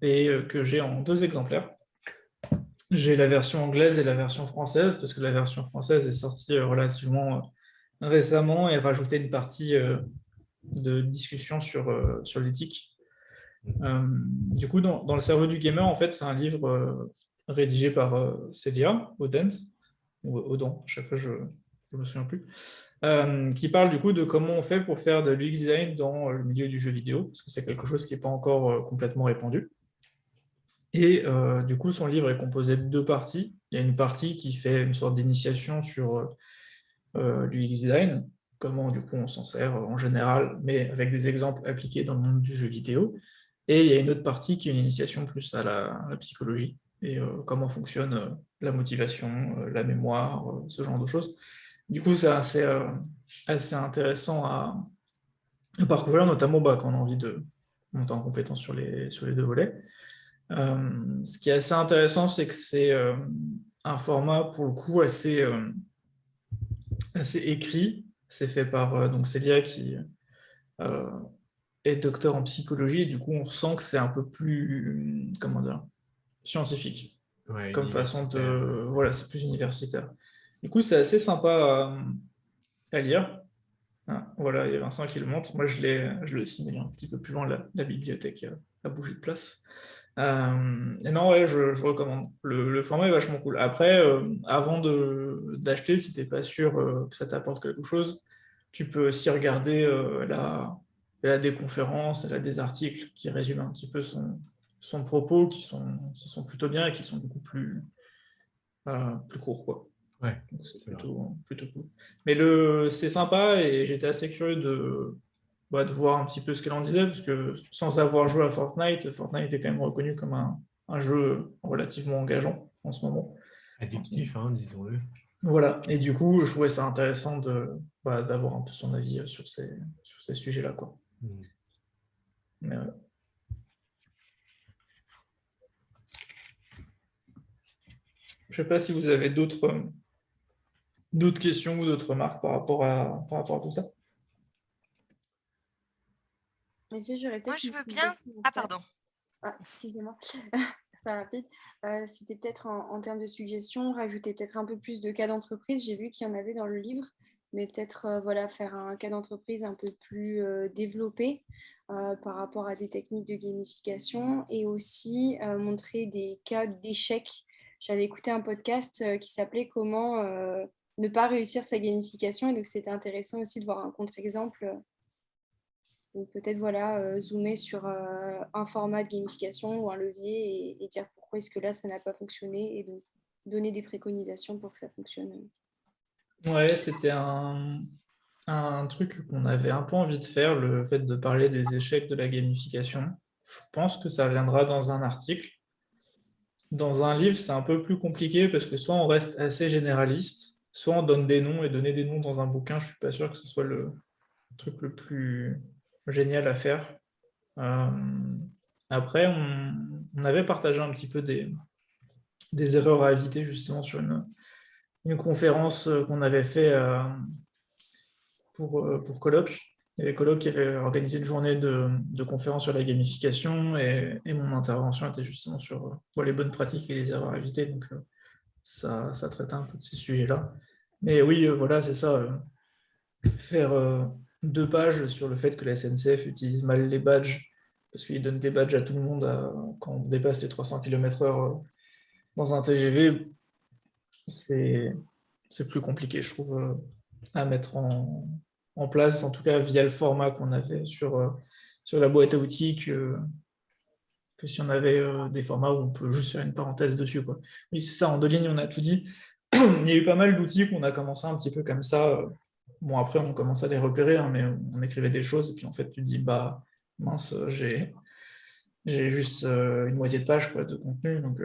et que j'ai en 2 exemplaires. J'ai la version anglaise et la version française, parce que la version française est sortie relativement récemment et rajoutait une partie de discussion sur l'éthique. Du coup, dans le cerveau du gamer, en fait, c'est un livre rédigé par Célia Odent, ou Odan, à chaque fois je ne me souviens plus, qui parle du coup de comment on fait pour faire de l'UX design dans le milieu du jeu vidéo, parce que c'est quelque chose qui n'est pas encore complètement répandu. Et du coup, son livre est composé de 2 parties. Il y a une partie qui fait une sorte d'initiation sur l'UX design, comment du coup on s'en sert en général, mais avec des exemples appliqués dans le monde du jeu vidéo. Et il y a une autre partie qui est une initiation plus à la psychologie et comment fonctionne la motivation, la mémoire, ce genre de choses. Du coup, c'est assez intéressant à parcourir, notamment quand on a envie de monter en compétence sur les 2 volets. Ce qui est assez intéressant, c'est que c'est un format, pour le coup, assez écrit. C'est fait par donc Célia qui est docteur en psychologie, et du coup, on sent que c'est un peu plus, comment dire, scientifique. Ouais, Comme façon universitaire. de... Voilà, c'est plus universitaire. Du coup, c'est assez sympa à lire. Ah, voilà, il y a Vincent qui le montre. Moi, je l'ai aussi mis un petit peu plus loin. La bibliothèque a bougé de place. Et non, ouais, je recommande. Le format est vachement cool. Après, avant d'acheter, si tu n'es pas sûr que ça t'apporte quelque chose, tu peux aussi regarder elle a des conférences, elle a des articles qui résument un petit peu son propos, qui sont plutôt bien et qui sont beaucoup plus courts, quoi. Ouais, Donc c'est c'est vrai. plutôt cool. Mais c'est sympa et j'étais assez curieux de voir un petit peu ce qu'elle en disait, parce que sans avoir joué à Fortnite est quand même reconnu comme un jeu relativement engageant en ce moment. Addictif, hein, disons-le. Voilà, et du coup, je trouvais ça intéressant d'avoir un peu son avis sur ces sujets-là, quoi. Mm. Mais, je sais pas si vous avez d'autres questions ou d'autres remarques par rapport à tout ça. En effet, j'aurais Moi, peut-être je une veux bien. suggestion à Ah, faire. pardon. Ah, excusez-moi, c'est rapide. C'était peut-être en termes de suggestions, rajouter peut-être un peu plus de cas d'entreprise. J'ai vu qu'il y en avait dans le livre, mais peut-être voilà, faire un cas d'entreprise un peu plus développé par rapport à des techniques de gamification et aussi montrer des cas d'échecs. J'avais écouté un podcast qui s'appelait Comment ne pas réussir sa gamification, et donc c'était intéressant aussi de voir un contre-exemple. Donc peut-être voilà, zoomer sur un format de gamification ou un levier et dire pourquoi est-ce que là ça n'a pas fonctionné, et donc donner des préconisations pour que ça fonctionne. Ouais, c'était un truc qu'on avait un peu envie de faire, le fait de parler des échecs de la gamification. Je pense que ça viendra dans un article. Dans un livre, c'est un peu plus compliqué parce que soit on reste assez généraliste, soit on donne des noms, et donner des noms dans un bouquin, je suis pas sûr que ce soit le truc le plus génial à faire. Euh, Après, on avait partagé un petit peu des erreurs à éviter justement sur une conférence qu'on avait fait pour Colloque. Il y avait Colloque qui avait organisé une journée de conférence sur la gamification, et mon intervention était justement sur les bonnes pratiques et les erreurs à éviter. Donc ça traitait un peu de ces sujets-là. Mais oui, voilà, c'est ça. Faire 2 pages sur le fait que la SNCF utilise mal les badges, parce qu'ils donnent des badges à tout le monde quand on dépasse les 300 km/h dans un TGV, c'est plus compliqué, je trouve, à mettre en place, en tout cas via le format qu'on avait sur la boîte à outils, que si on avait des formats où on peut juste faire une parenthèse dessus, quoi. Oui, c'est ça, en 2 lignes, on a tout dit. Il y a eu pas mal d'outils qu'on a commencé un petit peu comme ça. Bon, après, on commence à les repérer, hein, mais on écrivait des choses, et puis en fait, tu te dis, bah, mince, j'ai juste une moitié de page, quoi, de contenu, donc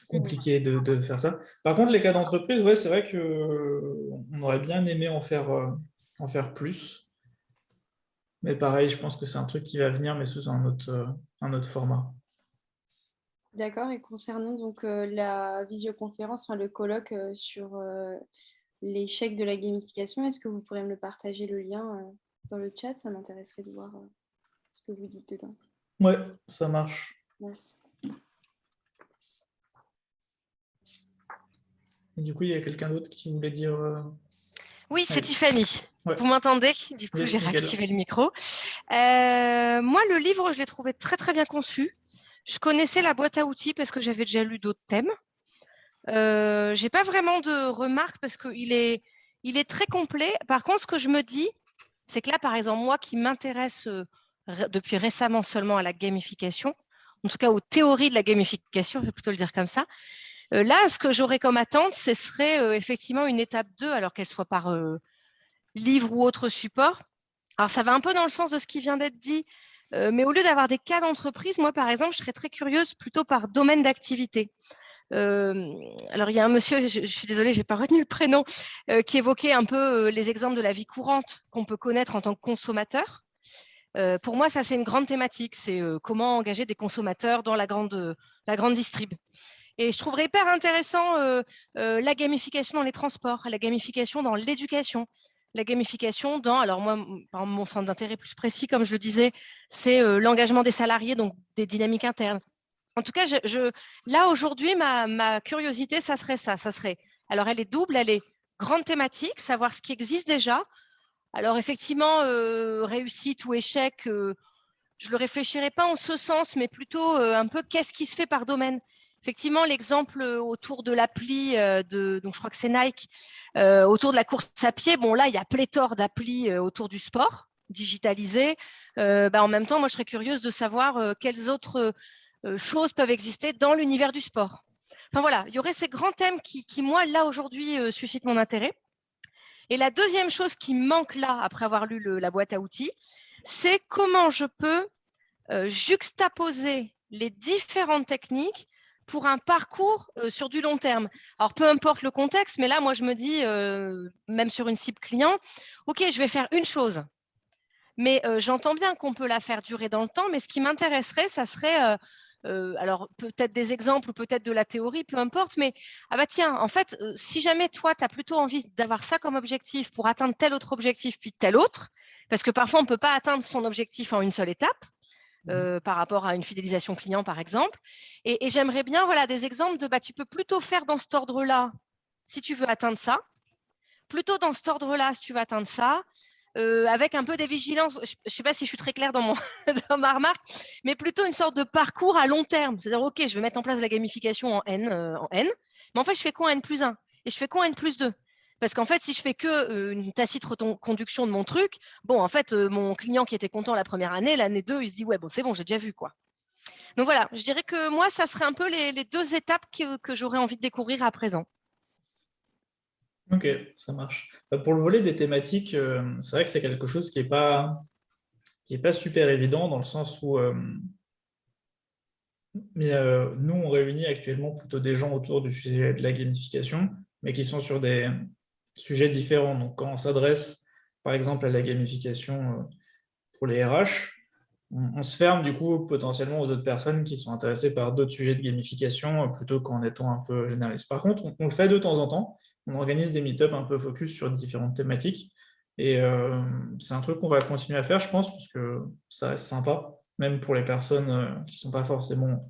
compliqué de faire ça. Par contre, les cas d'entreprise, ouais, c'est vrai qu'on aurait bien aimé en faire plus. Mais pareil, je pense que c'est un truc qui va venir, mais sous un autre format. D'accord, et concernant donc la visioconférence, enfin, le colloque sur l'échec de la gamification, est-ce que vous pourrez me le partager, le lien dans le chat? Ça m'intéresserait de voir ce que vous dites dedans. Ouais, ça marche. Merci. Et du coup, il y a quelqu'un d'autre qui voulait dire... Oui, c'est Allez. Tiffany. Ouais. Vous m'entendez? Du coup, Yes, j'ai nickel. réactivé le micro. Moi, le livre, je l'ai trouvé très, très bien conçu. Je connaissais la boîte à outils parce que j'avais déjà lu d'autres thèmes. Je n'ai pas vraiment de remarques parce qu'il est très complet. Par contre, ce que je me dis, c'est que là, par exemple, moi qui m'intéresse depuis récemment seulement à la gamification, en tout cas aux théories de la gamification, je vais plutôt le dire comme ça, là, ce que j'aurais comme attente, ce serait effectivement une étape 2, alors qu'elle soit par livre ou autre support. Alors, ça va un peu dans le sens de ce qui vient d'être dit, mais au lieu d'avoir des cas d'entreprise, moi, par exemple, je serais très curieuse plutôt par domaine d'activité. Alors, il y a un monsieur, je suis désolée, je n'ai pas retenu le prénom, qui évoquait un peu les exemples de la vie courante qu'on peut connaître en tant que consommateur. Pour moi, ça, c'est une grande thématique. C'est comment engager des consommateurs dans la grande distrib. Et je trouverais hyper intéressant la gamification dans les transports, la gamification dans l'éducation, la gamification dans… Alors moi, par exemple, mon centre d'intérêt plus précis, comme je le disais, c'est l'engagement des salariés, donc des dynamiques internes. En tout cas, là, aujourd'hui, ma curiosité, ça serait ça. Alors, elle est double, elle est grande thématique, savoir ce qui existe déjà. Alors, effectivement, réussite ou échec, je ne le réfléchirai pas en ce sens, mais plutôt un peu qu'est-ce qui se fait par domaine. Effectivement, l'exemple autour de l'appli, donc je crois que c'est Nike, autour de la course à pied, bon là, il y a pléthore d'applis autour du sport digitalisé. En même temps, moi, je serais curieuse de savoir quelles autres choses peuvent exister dans l'univers du sport. Enfin voilà, il y aurait ces grands thèmes qui moi, là, aujourd'hui, suscitent mon intérêt. Et la deuxième chose qui me manque là, après avoir lu la boîte à outils, c'est comment je peux juxtaposer les différentes techniques pour un parcours sur du long terme. Alors, peu importe le contexte, mais là, moi, je me dis, même sur une cible client, OK, je vais faire une chose. Mais j'entends bien qu'on peut la faire durer dans le temps, mais ce qui m'intéresserait, ça serait… alors, peut-être des exemples ou peut-être de la théorie, peu importe, mais ah bah tiens, en fait, si jamais toi, tu as plutôt envie d'avoir ça comme objectif pour atteindre tel autre objectif, puis tel autre, parce que parfois, on ne peut pas atteindre son objectif en une seule étape, par rapport à une fidélisation client, par exemple. Et j'aimerais bien des exemples de tu peux plutôt faire dans cet ordre-là si tu veux atteindre ça, plutôt dans cet ordre-là si tu veux atteindre ça, avec un peu des vigilances. Je ne sais pas si je suis très claire dans ma remarque, mais plutôt une sorte de parcours à long terme. C'est-à-dire, OK, je vais mettre en place la gamification en N, mais en fait, je fais quoi en N plus 1 et je fais quoi en N plus 2 ? Parce qu'en fait, si je fais que une tacite reconduction de mon truc, bon, en fait, mon client qui était content la première année, l'année 2, il se dit, ouais, bon, c'est bon, j'ai déjà vu, quoi. Donc voilà, je dirais que moi, ça serait un peu les deux étapes que j'aurais envie de découvrir à présent. Ok, ça marche. Pour le volet des thématiques, c'est vrai que c'est quelque chose qui est pas super évident dans le sens où nous, on réunit actuellement plutôt des gens autour du sujet de la gamification, mais qui sont sur des sujets différents. Donc, quand on s'adresse, par exemple, à la gamification pour les RH, on se ferme du coup potentiellement aux autres personnes qui sont intéressées par d'autres sujets de gamification plutôt qu'en étant un peu généraliste. Par contre, on le fait de temps en temps. On organise des meet-up un peu focus sur différentes thématiques. Et c'est un truc qu'on va continuer à faire, je pense, parce que ça reste sympa, même pour les personnes qui ne sont pas forcément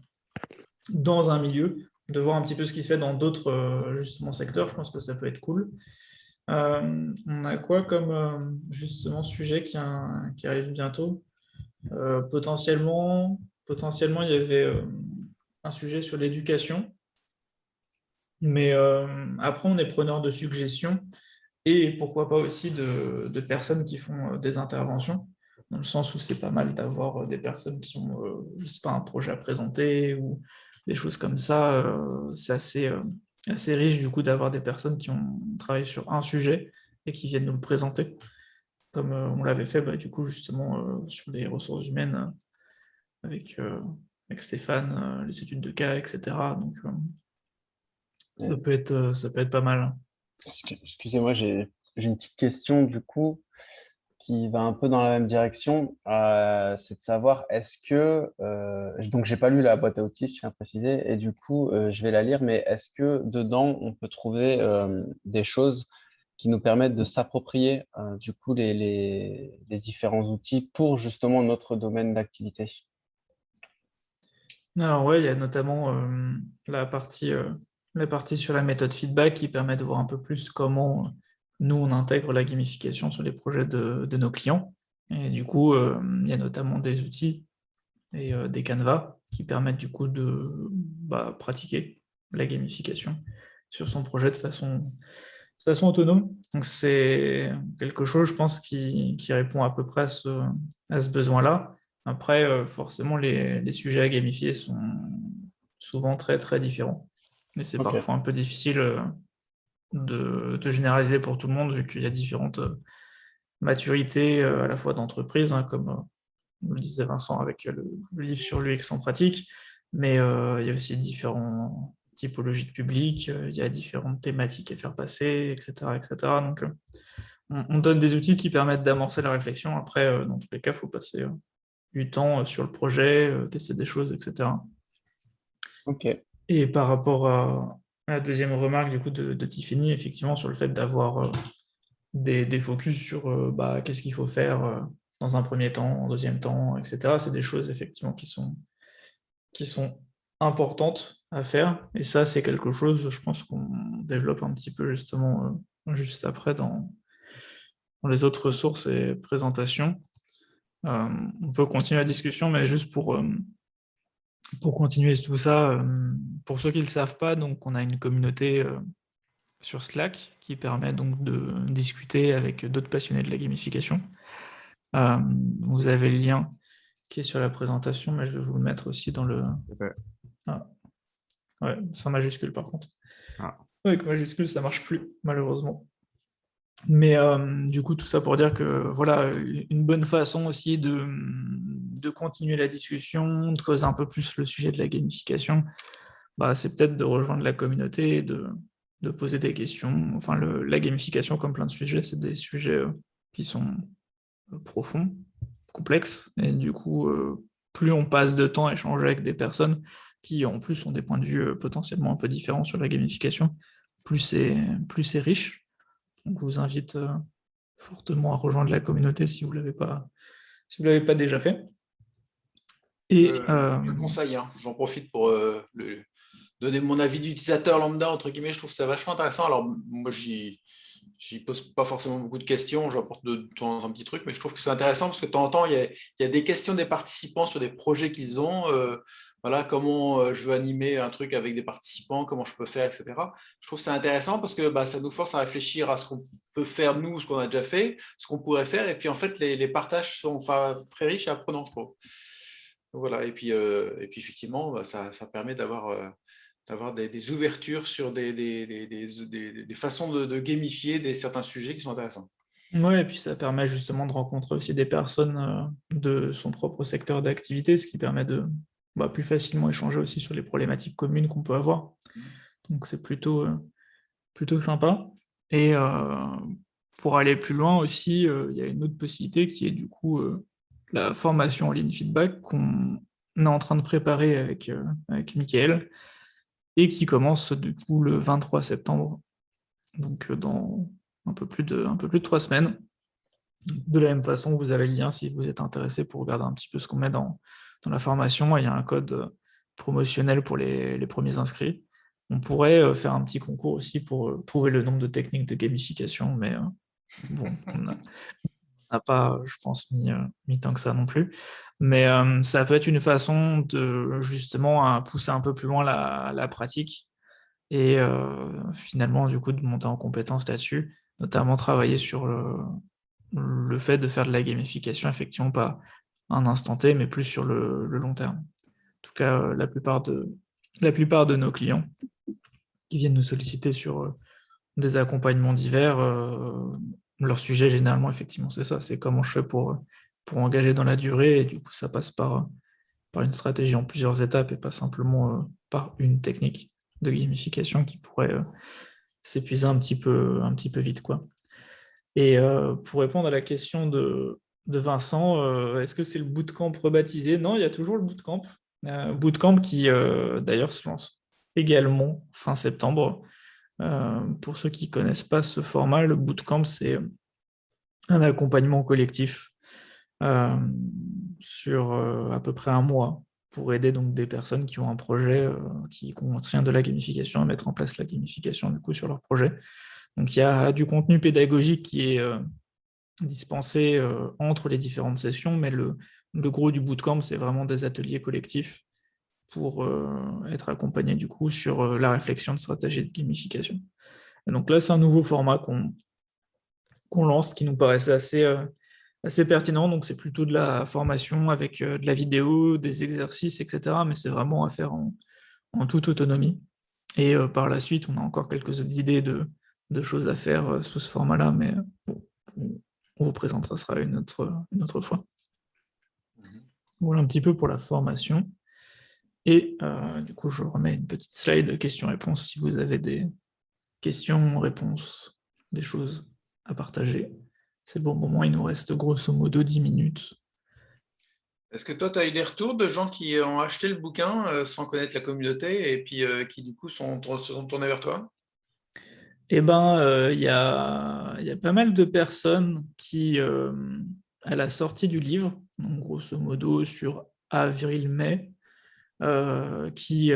dans un milieu, de voir un petit peu ce qui se fait dans d'autres justement secteurs. Je pense que ça peut être cool. On a quoi comme justement sujet qui arrive bientôt ? Potentiellement, il y avait un sujet sur l'éducation. Mais après, on est preneur de suggestions et pourquoi pas aussi de personnes qui font des interventions, dans le sens où c'est pas mal d'avoir des personnes qui ont, je sais pas, un projet à présenter ou des choses comme ça. C'est assez riche du coup d'avoir des personnes qui ont travaillé sur un sujet et qui viennent nous le présenter, comme on l'avait fait du coup justement sur les ressources humaines avec Stéphane, les études de cas, etc. Donc, ça peut être pas mal. Excusez-moi, j'ai une petite question du coup qui va un peu dans la même direction. C'est de savoir est-ce que donc j'ai pas lu la boîte à outils, je tiens à préciser, et du coup je vais la lire, mais est-ce que dedans on peut trouver des choses qui nous permettent de s'approprier du coup les différents outils pour justement notre domaine d'activité? Alors ouais, il y a notamment la partie sur la méthode feedback qui permet de voir un peu plus comment nous on intègre la gamification sur les projets de nos clients. Et du coup, il y a notamment des outils et des canevas qui permettent du coup de pratiquer la gamification sur son projet de façon autonome. Donc c'est quelque chose, je pense, qui répond à peu près à ce besoin-là. Après, forcément, les sujets à gamifier sont souvent très, très différents. Et c'est Ok. parfois un peu difficile de généraliser pour tout le monde, vu qu'il y a différentes maturités à la fois d'entreprise, comme le disait Vincent avec le livre sur l'UX en pratique, mais il y a aussi différentes typologies de public, il y a différentes thématiques à faire passer, etc. etc. Donc, on donne des outils qui permettent d'amorcer la réflexion. Après, dans tous les cas, il faut passer du temps sur le projet, tester des choses, etc. Ok. Et par rapport à la deuxième remarque du coup de Tiffany, effectivement, sur le fait d'avoir des focus sur qu'est-ce qu'il faut faire dans un premier temps, en deuxième temps, etc. C'est des choses effectivement qui sont importantes à faire. Et ça, c'est quelque chose, je pense, qu'on développe un petit peu justement juste après dans les autres ressources et présentations. On peut continuer la discussion, mais juste pour continuer tout ça, pour ceux qui ne le savent pas, donc on a une communauté sur Slack qui permet donc de discuter avec d'autres passionnés de la gamification. Vous avez le lien qui est sur la présentation, mais je vais vous le mettre aussi dans le... Ah. Ouais, sans majuscule par contre. Ah. Avec majuscule, ça marche plus, malheureusement. Mais du coup, tout ça pour dire que voilà, une bonne façon aussi de continuer la discussion, de creuser un peu plus le sujet de la gamification, c'est peut-être de rejoindre la communauté et de poser des questions. Enfin, la gamification, comme plein de sujets, c'est des sujets qui sont profonds, complexes, et du coup, plus on passe de temps à échanger avec des personnes qui, en plus, ont des points de vue potentiellement un peu différents sur la gamification, plus c'est riche. Donc, je vous invite fortement à rejoindre la communauté si vous l'avez pas déjà fait. Et Un conseil, hein. J'en profite pour donner mon avis d'utilisateur lambda, entre guillemets. Je trouve ça vachement intéressant. Alors, moi, j'y pose pas forcément beaucoup de questions. J'apporte de temps en temps un petit truc, mais je trouve que c'est intéressant parce que de temps en temps, il y a des questions des participants sur des projets qu'ils ont. Voilà, comment je veux animer un truc avec des participants, comment je peux faire, etc. Je trouve ça intéressant parce que ça nous force à réfléchir à ce qu'on peut faire, nous, ce qu'on a déjà fait, ce qu'on pourrait faire. Et puis, en fait, les partages sont très riches et apprenants, je trouve. Donc, voilà. Et puis effectivement, ça permet d'avoir des ouvertures sur des façons de gamifier certains sujets qui sont intéressants. ouais, et puis ça permet justement de rencontrer aussi des personnes de son propre secteur d'activité, ce qui permet de plus facilement échanger aussi sur les problématiques communes qu'on peut avoir. Donc c'est plutôt sympa. Et pour aller plus loin aussi, il y a une autre possibilité qui est du coup la formation en ligne feedback qu'on est en train de préparer avec Mickaël et qui commence du coup le 23 septembre, donc dans un peu plus de 3 semaines. De la même façon, vous avez le lien si vous êtes intéressé pour regarder un petit peu ce qu'on met dans la formation. Il y a un code promotionnel pour les premiers inscrits. On pourrait faire un petit concours aussi pour trouver le nombre de techniques de gamification, mais bon, on n'a pas, je pense, mis tant que ça non plus. Mais ça peut être une façon de justement pousser un peu plus loin la pratique et finalement, du coup, de monter en compétence là-dessus, notamment travailler sur le fait de faire de la gamification, effectivement, pas un instant T, mais plus sur le long terme. En tout cas, la plupart de nos clients qui viennent nous solliciter sur des accompagnements divers, leur sujet, généralement, effectivement, c'est ça, c'est comment je fais pour engager dans la durée, et du coup, ça passe par une stratégie en plusieurs étapes et pas simplement par une technique de gamification qui pourrait s'épuiser un petit peu vite, quoi. Et pour répondre à la question de Vincent, est-ce que c'est le bootcamp rebaptisé? Non, il y a toujours le bootcamp. Bootcamp qui, d'ailleurs, se lance également fin septembre. Pour ceux qui ne connaissent pas ce format, le bootcamp, c'est un accompagnement collectif sur à peu près un mois pour aider donc des personnes qui ont un projet qui contient de la gamification à mettre en place la gamification du coup sur leur projet. Donc il y a du contenu pédagogique qui est dispensé entre les différentes sessions, mais le gros du bootcamp, c'est vraiment des ateliers collectifs pour être accompagné du coup sur la réflexion de stratégie de gamification. Et donc là, c'est un nouveau format qu'on lance qui nous paraissait assez pertinent. Donc c'est plutôt de la formation avec de la vidéo, des exercices, etc. Mais c'est vraiment à faire en toute autonomie. Et par la suite, on a encore quelques autres idées de choses à faire sous ce format-là, mais bon, on vous présentera ça une autre fois. Voilà un petit peu pour la formation. Et du coup, je remets une petite slide questions-réponses si vous avez des questions, réponses, des choses à partager. c'est le bon moment, il nous reste grosso modo 10 minutes. Est-ce que toi, tu as eu des retours de gens qui ont acheté le bouquin sans connaître la communauté et puis qui, du coup, se sont tournés vers toi? Eh ben, il y a pas mal de personnes qui, à la sortie du livre, donc grosso modo sur avril-mai, qui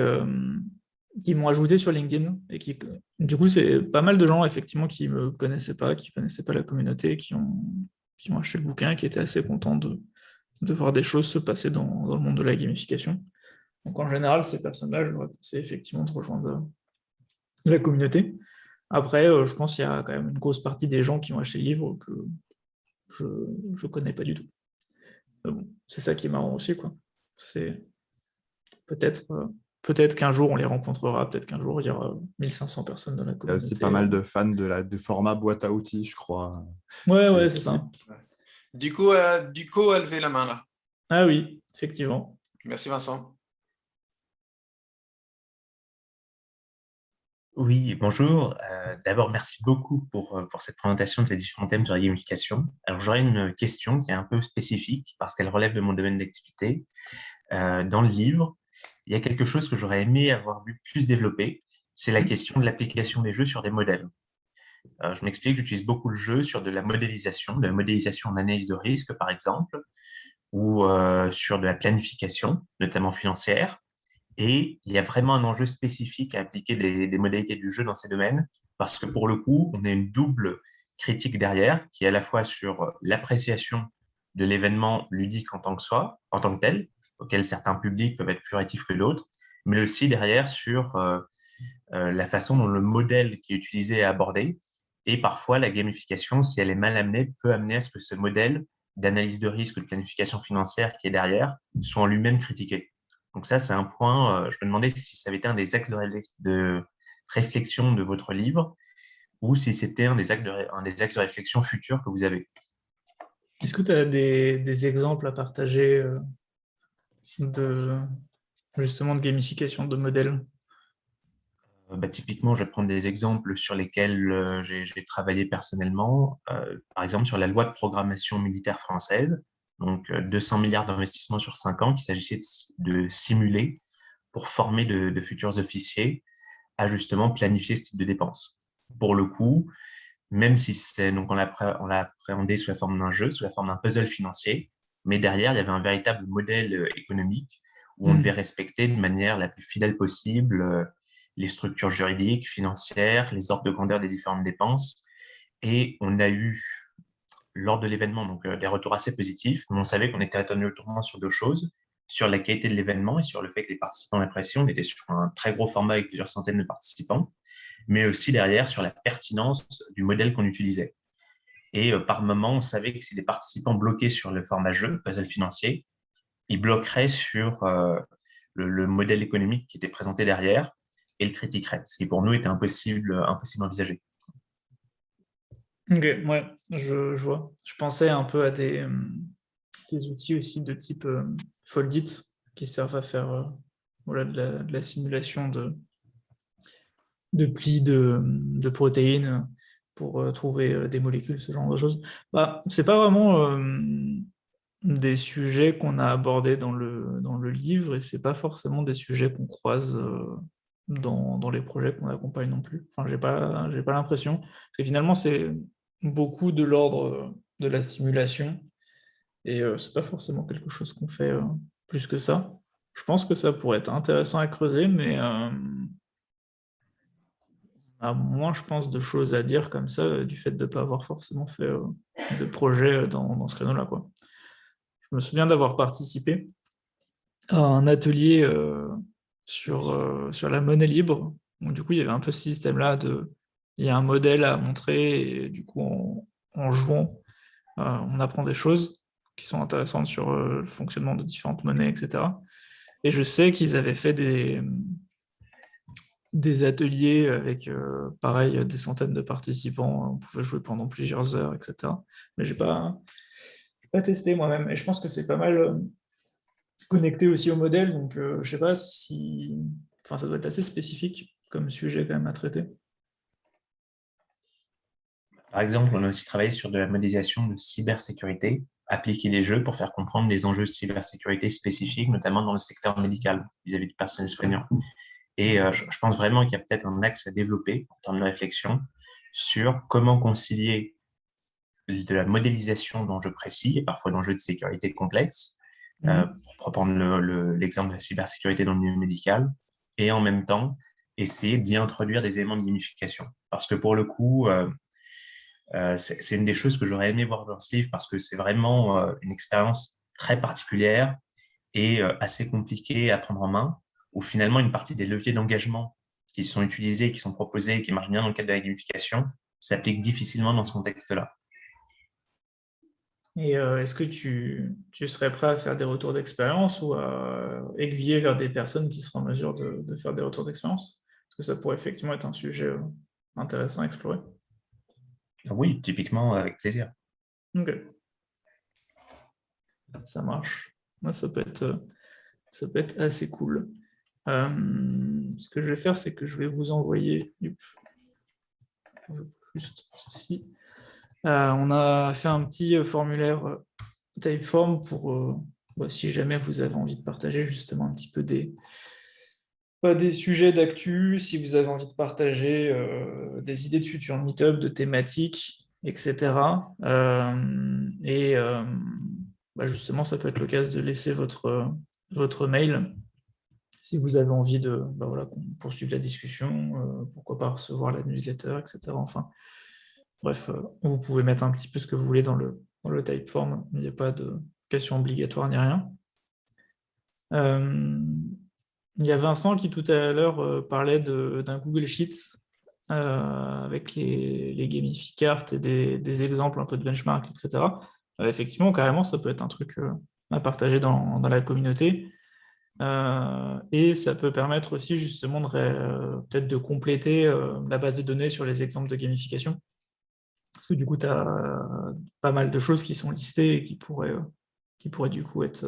m'ont ajouté sur LinkedIn et qui, du coup, c'est pas mal de gens effectivement qui me connaissaient pas, qui connaissaient pas la communauté, qui ont acheté le bouquin et qui étaient assez contents de voir des choses se passer dans le monde de la gamification. Donc en général, ces personnes-là, je leur ai conseillé effectivement de rejoindre la communauté. Après, je pense qu'il y a quand même une grosse partie des gens qui ont acheté le livre que je ne connais pas du tout. Mais bon, c'est ça qui est marrant aussi, quoi. C'est peut-être qu'un jour on les rencontrera, peut-être qu'un jour il y aura 1500 personnes dans la Il y a communauté. aussi pas mal de fans du format boîte à outils, je crois. Ouais, c'est ça. Du coup, a levé la main là. Ah oui, effectivement. Merci Vincent. Oui, bonjour. D'abord, merci beaucoup pour cette présentation de ces différents thèmes sur la gamification. Alors, j'aurais une question qui est un peu spécifique parce qu'elle relève de mon domaine d'activité. Dans le livre, il y a quelque chose que j'aurais aimé avoir vu plus développé, c'est la question de l'application des jeux sur des modèles. Je m'explique, j'utilise beaucoup le jeu sur de la modélisation en analyse de risque, par exemple, ou sur de la planification, notamment financière. Et il y a vraiment un enjeu spécifique à appliquer des modalités du jeu dans ces domaines, parce que pour le coup, on a une double critique derrière, qui est à la fois sur l'appréciation de l'événement ludique en tant que tel, auquel certains publics peuvent être plus rétifs que d'autres, mais aussi derrière sur la façon dont le modèle qui est utilisé est abordé. Et parfois, la gamification, si elle est mal amenée, peut amener à ce que ce modèle d'analyse de risque ou de planification financière qui est derrière soit en lui-même critiqué. Donc ça, c'est un point, je me demandais si ça avait été un des axes de réflexion de votre livre ou si c'était un des axes de réflexion futurs que vous avez. Est-ce que tu as des exemples à partager justement de gamification de modèles? Typiquement, je vais prendre des exemples sur lesquels j'ai travaillé personnellement. Par exemple, sur la loi de programmation militaire française, donc 200 milliards d'investissements sur 5 ans qu'il s'agissait de simuler pour former de futurs officiers à justement planifier ce type de dépenses. Pour le coup, même si donc on l'a appréhendé sous la forme d'un jeu, sous la forme d'un puzzle financier, mais derrière, il y avait un véritable modèle économique où on devait respecter de manière la plus fidèle possible les structures juridiques, financières, les ordres de grandeur des différentes dépenses. Et on a eu, lors de l'événement, donc des retours assez positifs, mais on savait qu'on était attendu au tournant sur deux choses, sur la qualité de l'événement et sur le fait que les participants l'appréciaient. On était sur un très gros format avec plusieurs centaines de participants, mais aussi derrière sur la pertinence du modèle qu'on utilisait. Et par moment, on savait que si des participants bloquaient sur le format jeu, puzzle financier, ils bloqueraient sur le modèle économique qui était présenté derrière et le critiqueraient, ce qui pour nous était impossible à envisager. Ok, ouais, je vois. Je pensais un peu à des outils aussi de type Foldit qui servent à faire de la simulation de plis de protéines pour trouver des molécules, ce genre de choses. C'est pas vraiment des sujets qu'on a abordés dans le livre et c'est pas forcément des sujets qu'on croise dans les projets qu'on accompagne non plus. Enfin, j'ai pas l'impression. Parce que finalement, c'est beaucoup de l'ordre de la simulation et c'est pas forcément quelque chose qu'on fait plus que ça. Je pense que ça pourrait être intéressant à creuser, mais à moins, je pense, de choses à dire comme ça, du fait de ne pas avoir forcément fait de projet dans ce créneau-là, quoi. Je me souviens d'avoir participé à un atelier sur la monnaie libre. Donc, du coup, il y avait un peu ce système-là il y a un modèle à montrer et du coup, en jouant, on apprend des choses qui sont intéressantes sur le fonctionnement de différentes monnaies, etc. Et je sais qu'ils avaient fait des ateliers avec, pareil, des centaines de participants. On pouvait jouer pendant plusieurs heures, etc. Mais je n'ai pas testé moi-même. Et je pense que c'est pas mal connecté aussi au modèle. Donc, je ne sais pas si... Enfin, ça doit être assez spécifique comme sujet quand même à traiter. Par exemple, on a aussi travaillé sur de la modélisation de cybersécurité, appliquer les jeux pour faire comprendre les enjeux de cybersécurité spécifiques, notamment dans le secteur médical, vis-à-vis du personnel soignant. Et je pense vraiment qu'il y a peut-être un axe à développer en termes de réflexion sur comment concilier de la modélisation d'enjeux précis et parfois d'enjeux de sécurité complexes, pour prendre l'exemple de la cybersécurité dans le milieu médical, et en même temps essayer d'y introduire des éléments de gamification. Parce que pour le coup, c'est une des choses que j'aurais aimé voir dans ce livre, parce que c'est vraiment une expérience très particulière et assez compliquée à prendre en main, où finalement une partie des leviers d'engagement qui sont utilisés, qui sont proposés, qui marchent bien dans le cadre de la gamification, s'appliquent difficilement dans ce contexte-là. Et est-ce que tu serais prêt à faire des retours d'expérience ou à aiguiller vers des personnes qui seraient en mesure de faire des retours d'expérience? Parce que ça pourrait effectivement être un sujet intéressant à explorer. Oui, typiquement, avec plaisir. Ok. Ça marche. Moi, ça peut être assez cool. Ce que je vais faire, c'est que je vais vous envoyer juste ceci. On a fait un petit formulaire Typeform pour, si jamais vous avez envie de partager justement un petit peu des sujets d'actu, si vous avez envie de partager des idées de futurs meet-up, de thématiques, etc. Justement, ça peut être l'occasion de laisser votre mail si vous avez envie qu'on poursuive la discussion, pourquoi pas recevoir la newsletter, etc. Enfin, bref, vous pouvez mettre un petit peu ce que vous voulez dans le Typeform. Il n'y a pas de question obligatoire ni rien. Il y a Vincent qui tout à l'heure parlait d'un Google Sheets avec les gamificards et des exemples un peu de benchmark, etc. Effectivement, carrément, ça peut être un truc à partager dans la communauté. Et ça peut permettre aussi justement peut-être de compléter la base de données sur les exemples de gamification. Parce que du coup, tu as pas mal de choses qui sont listées et qui pourraient du coup être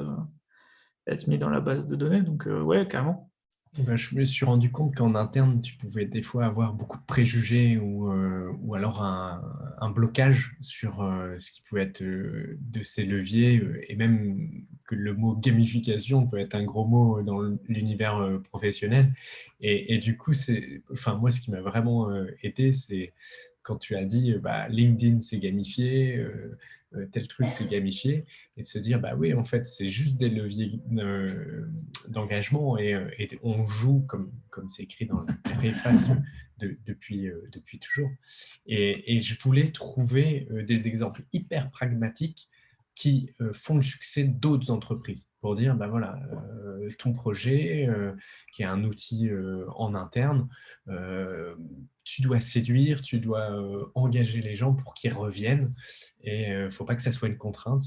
mis dans la base de données. Donc, ouais, carrément. Je me suis rendu compte qu'en interne, tu pouvais des fois avoir beaucoup de préjugés ou alors un blocage sur ce qui pouvait être de ces leviers, et même que le mot gamification peut être un gros mot dans l'univers professionnel. Et du coup, moi, ce qui m'a vraiment aidé, c'est quand tu as dit LinkedIn, c'est gamifié, tel truc, c'est gamifié, et de se dire, oui, en fait, c'est juste des leviers d'engagement, et on joue, comme c'est écrit dans la préface depuis toujours. Et je voulais trouver des exemples hyper pragmatiques qui font le succès d'autres entreprises, pour dire, ton projet, qui est un outil en interne, tu dois séduire, tu dois engager les gens pour qu'ils reviennent, et il ne faut pas que ça soit une contrainte.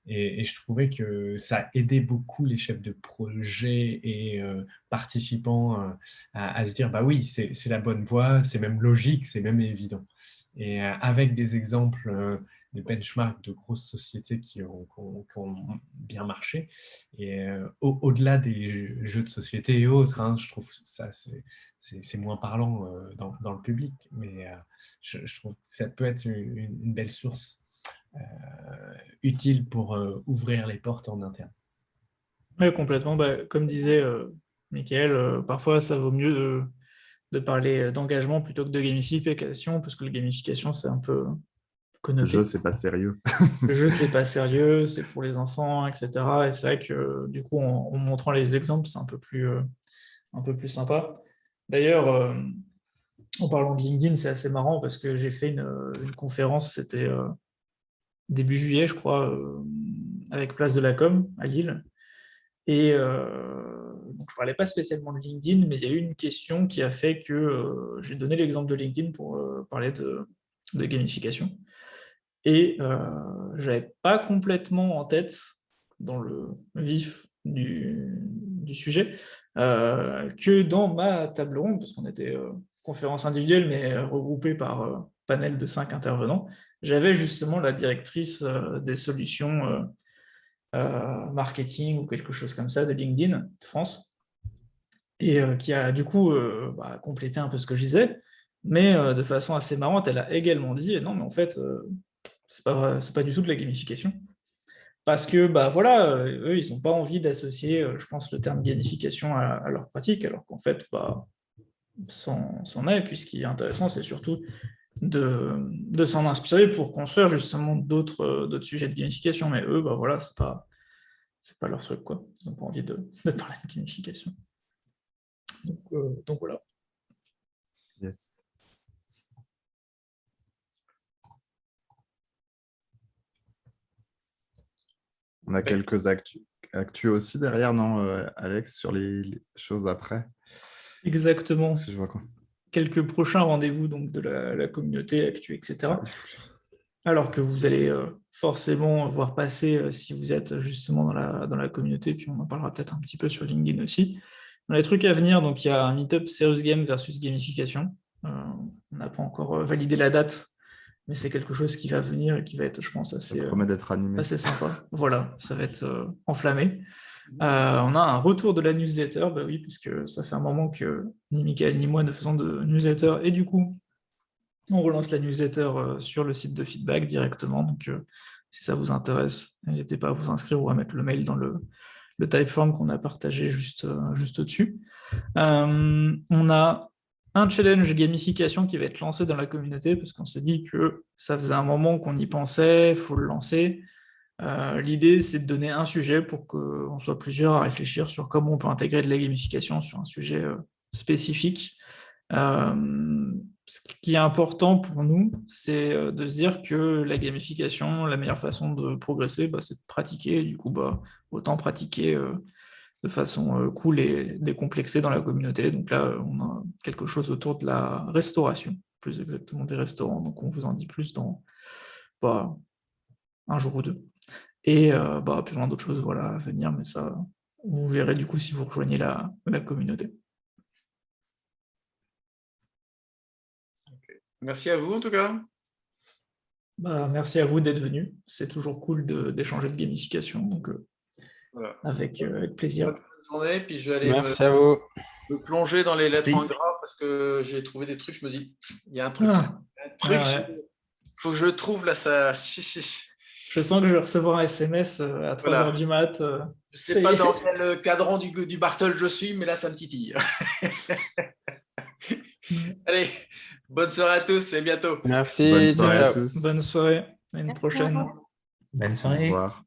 Et je trouvais que ça aidait beaucoup les chefs de projet et participants à se dire, oui, c'est la bonne voie, c'est même logique, c'est même évident. Et avec des exemples des benchmarks de grosses sociétés qui ont bien marché, et au-delà des jeux de société et autres, je trouve ça c'est moins parlant dans le public, mais je trouve que ça peut être une belle source utile pour ouvrir les portes en interne. Oui, complètement. Comme disait Mickaël, parfois ça vaut mieux de parler d'engagement plutôt que de gamification, parce que la gamification, c'est un peu connoté. Le jeu, c'est pas sérieux. Le jeu, c'est pas sérieux, c'est pour les enfants, etc. Et c'est vrai que du coup, en montrant les exemples, c'est un peu plus sympa. D'ailleurs, en parlant de LinkedIn, c'est assez marrant parce que j'ai fait une conférence, c'était début juillet, je crois, avec Place de la Com à Lille. Et donc, je ne parlais pas spécialement de LinkedIn, mais il y a eu une question qui a fait que j'ai donné l'exemple de LinkedIn pour parler de gamification. Et je n'avais pas complètement en tête, dans le vif du sujet, que dans ma table ronde, parce qu'on était conférence individuelle, mais regroupée par panel de 5 intervenants, j'avais justement la directrice des solutions marketing ou quelque chose comme ça de LinkedIn France, et qui a du coup complété un peu ce que je disais. Mais de façon assez marrante, elle a également dit, non, mais en fait, c'est pas du tout de la gamification. Parce que, bah voilà, eux, ils n'ont pas envie d'associer, je pense, le terme gamification à leur pratique, alors qu'en fait, bah, c'en est. Et puis ce qui est intéressant, c'est surtout de s'en inspirer pour construire justement d'autres sujets de gamification. Mais eux, bah voilà, c'est pas leur truc, quoi. Ils n'ont pas envie de parler de gamification. Donc voilà. Yes. On a quelques actus aussi derrière, non, Alex, sur les choses après? Exactement. Parce que je vois quoi. Quelques prochains rendez-vous donc, de la communauté actu, etc. Alors que vous allez forcément voir passer si vous êtes justement dans la communauté, puis on en parlera peut-être un petit peu sur LinkedIn aussi. Dans les trucs à venir, donc il y a un meet-up Serious Game versus gamification. On n'a pas encore validé la date, mais c'est quelque chose qui va venir et qui va être, je pense, Ça promet d'être animé. assez sympa. Voilà, ça va être enflammé. On a un retour de la newsletter, bah oui, puisque ça fait un moment que ni Mickaël ni moi ne faisons de newsletter, et du coup, on relance la newsletter sur le site de feedback directement. Donc, si ça vous intéresse, n'hésitez pas à vous inscrire ou à mettre le mail dans le Typeform qu'on a partagé juste au-dessus. On a un challenge gamification qui va être lancé dans la communauté parce qu'on s'est dit que ça faisait un moment qu'on y pensait, il faut le lancer. L'idée, c'est de donner un sujet pour qu'on soit plusieurs à réfléchir sur comment on peut intégrer de la gamification sur un sujet spécifique. Ce qui est important pour nous, c'est de se dire que la gamification, la meilleure façon de progresser, bah, c'est de pratiquer. Et du coup, bah, autant pratiquer de façon cool et décomplexée dans la communauté. Donc là, on a quelque chose autour de la restauration, plus exactement des restaurants. Donc on vous en dit plus dans un jour ou deux. Et puis plein d'autres choses voilà, à venir, mais ça, vous verrez du coup si vous rejoignez la communauté. Merci à vous en tout cas. Merci à vous d'être venus. C'est toujours cool d'échanger de gamification, donc Voilà. avec plaisir. Bonne journée, puis je vais aller Merci à vous. me plonger dans les lettres Si. en gras parce que j'ai trouvé des trucs, je me dis, il y a un truc, Ouais. faut que je le trouve là, ça. Je sens que je vais recevoir un SMS à 3h du mat. Je sais pas dans quel cadran du Bartle je suis, mais là, ça me titille. Allez, bonne soirée à tous et bientôt. Merci. Bonne soirée ciao. à tous. Bonne soirée, à une Merci, prochaine. au revoir. Bonne Au soirée. revoir.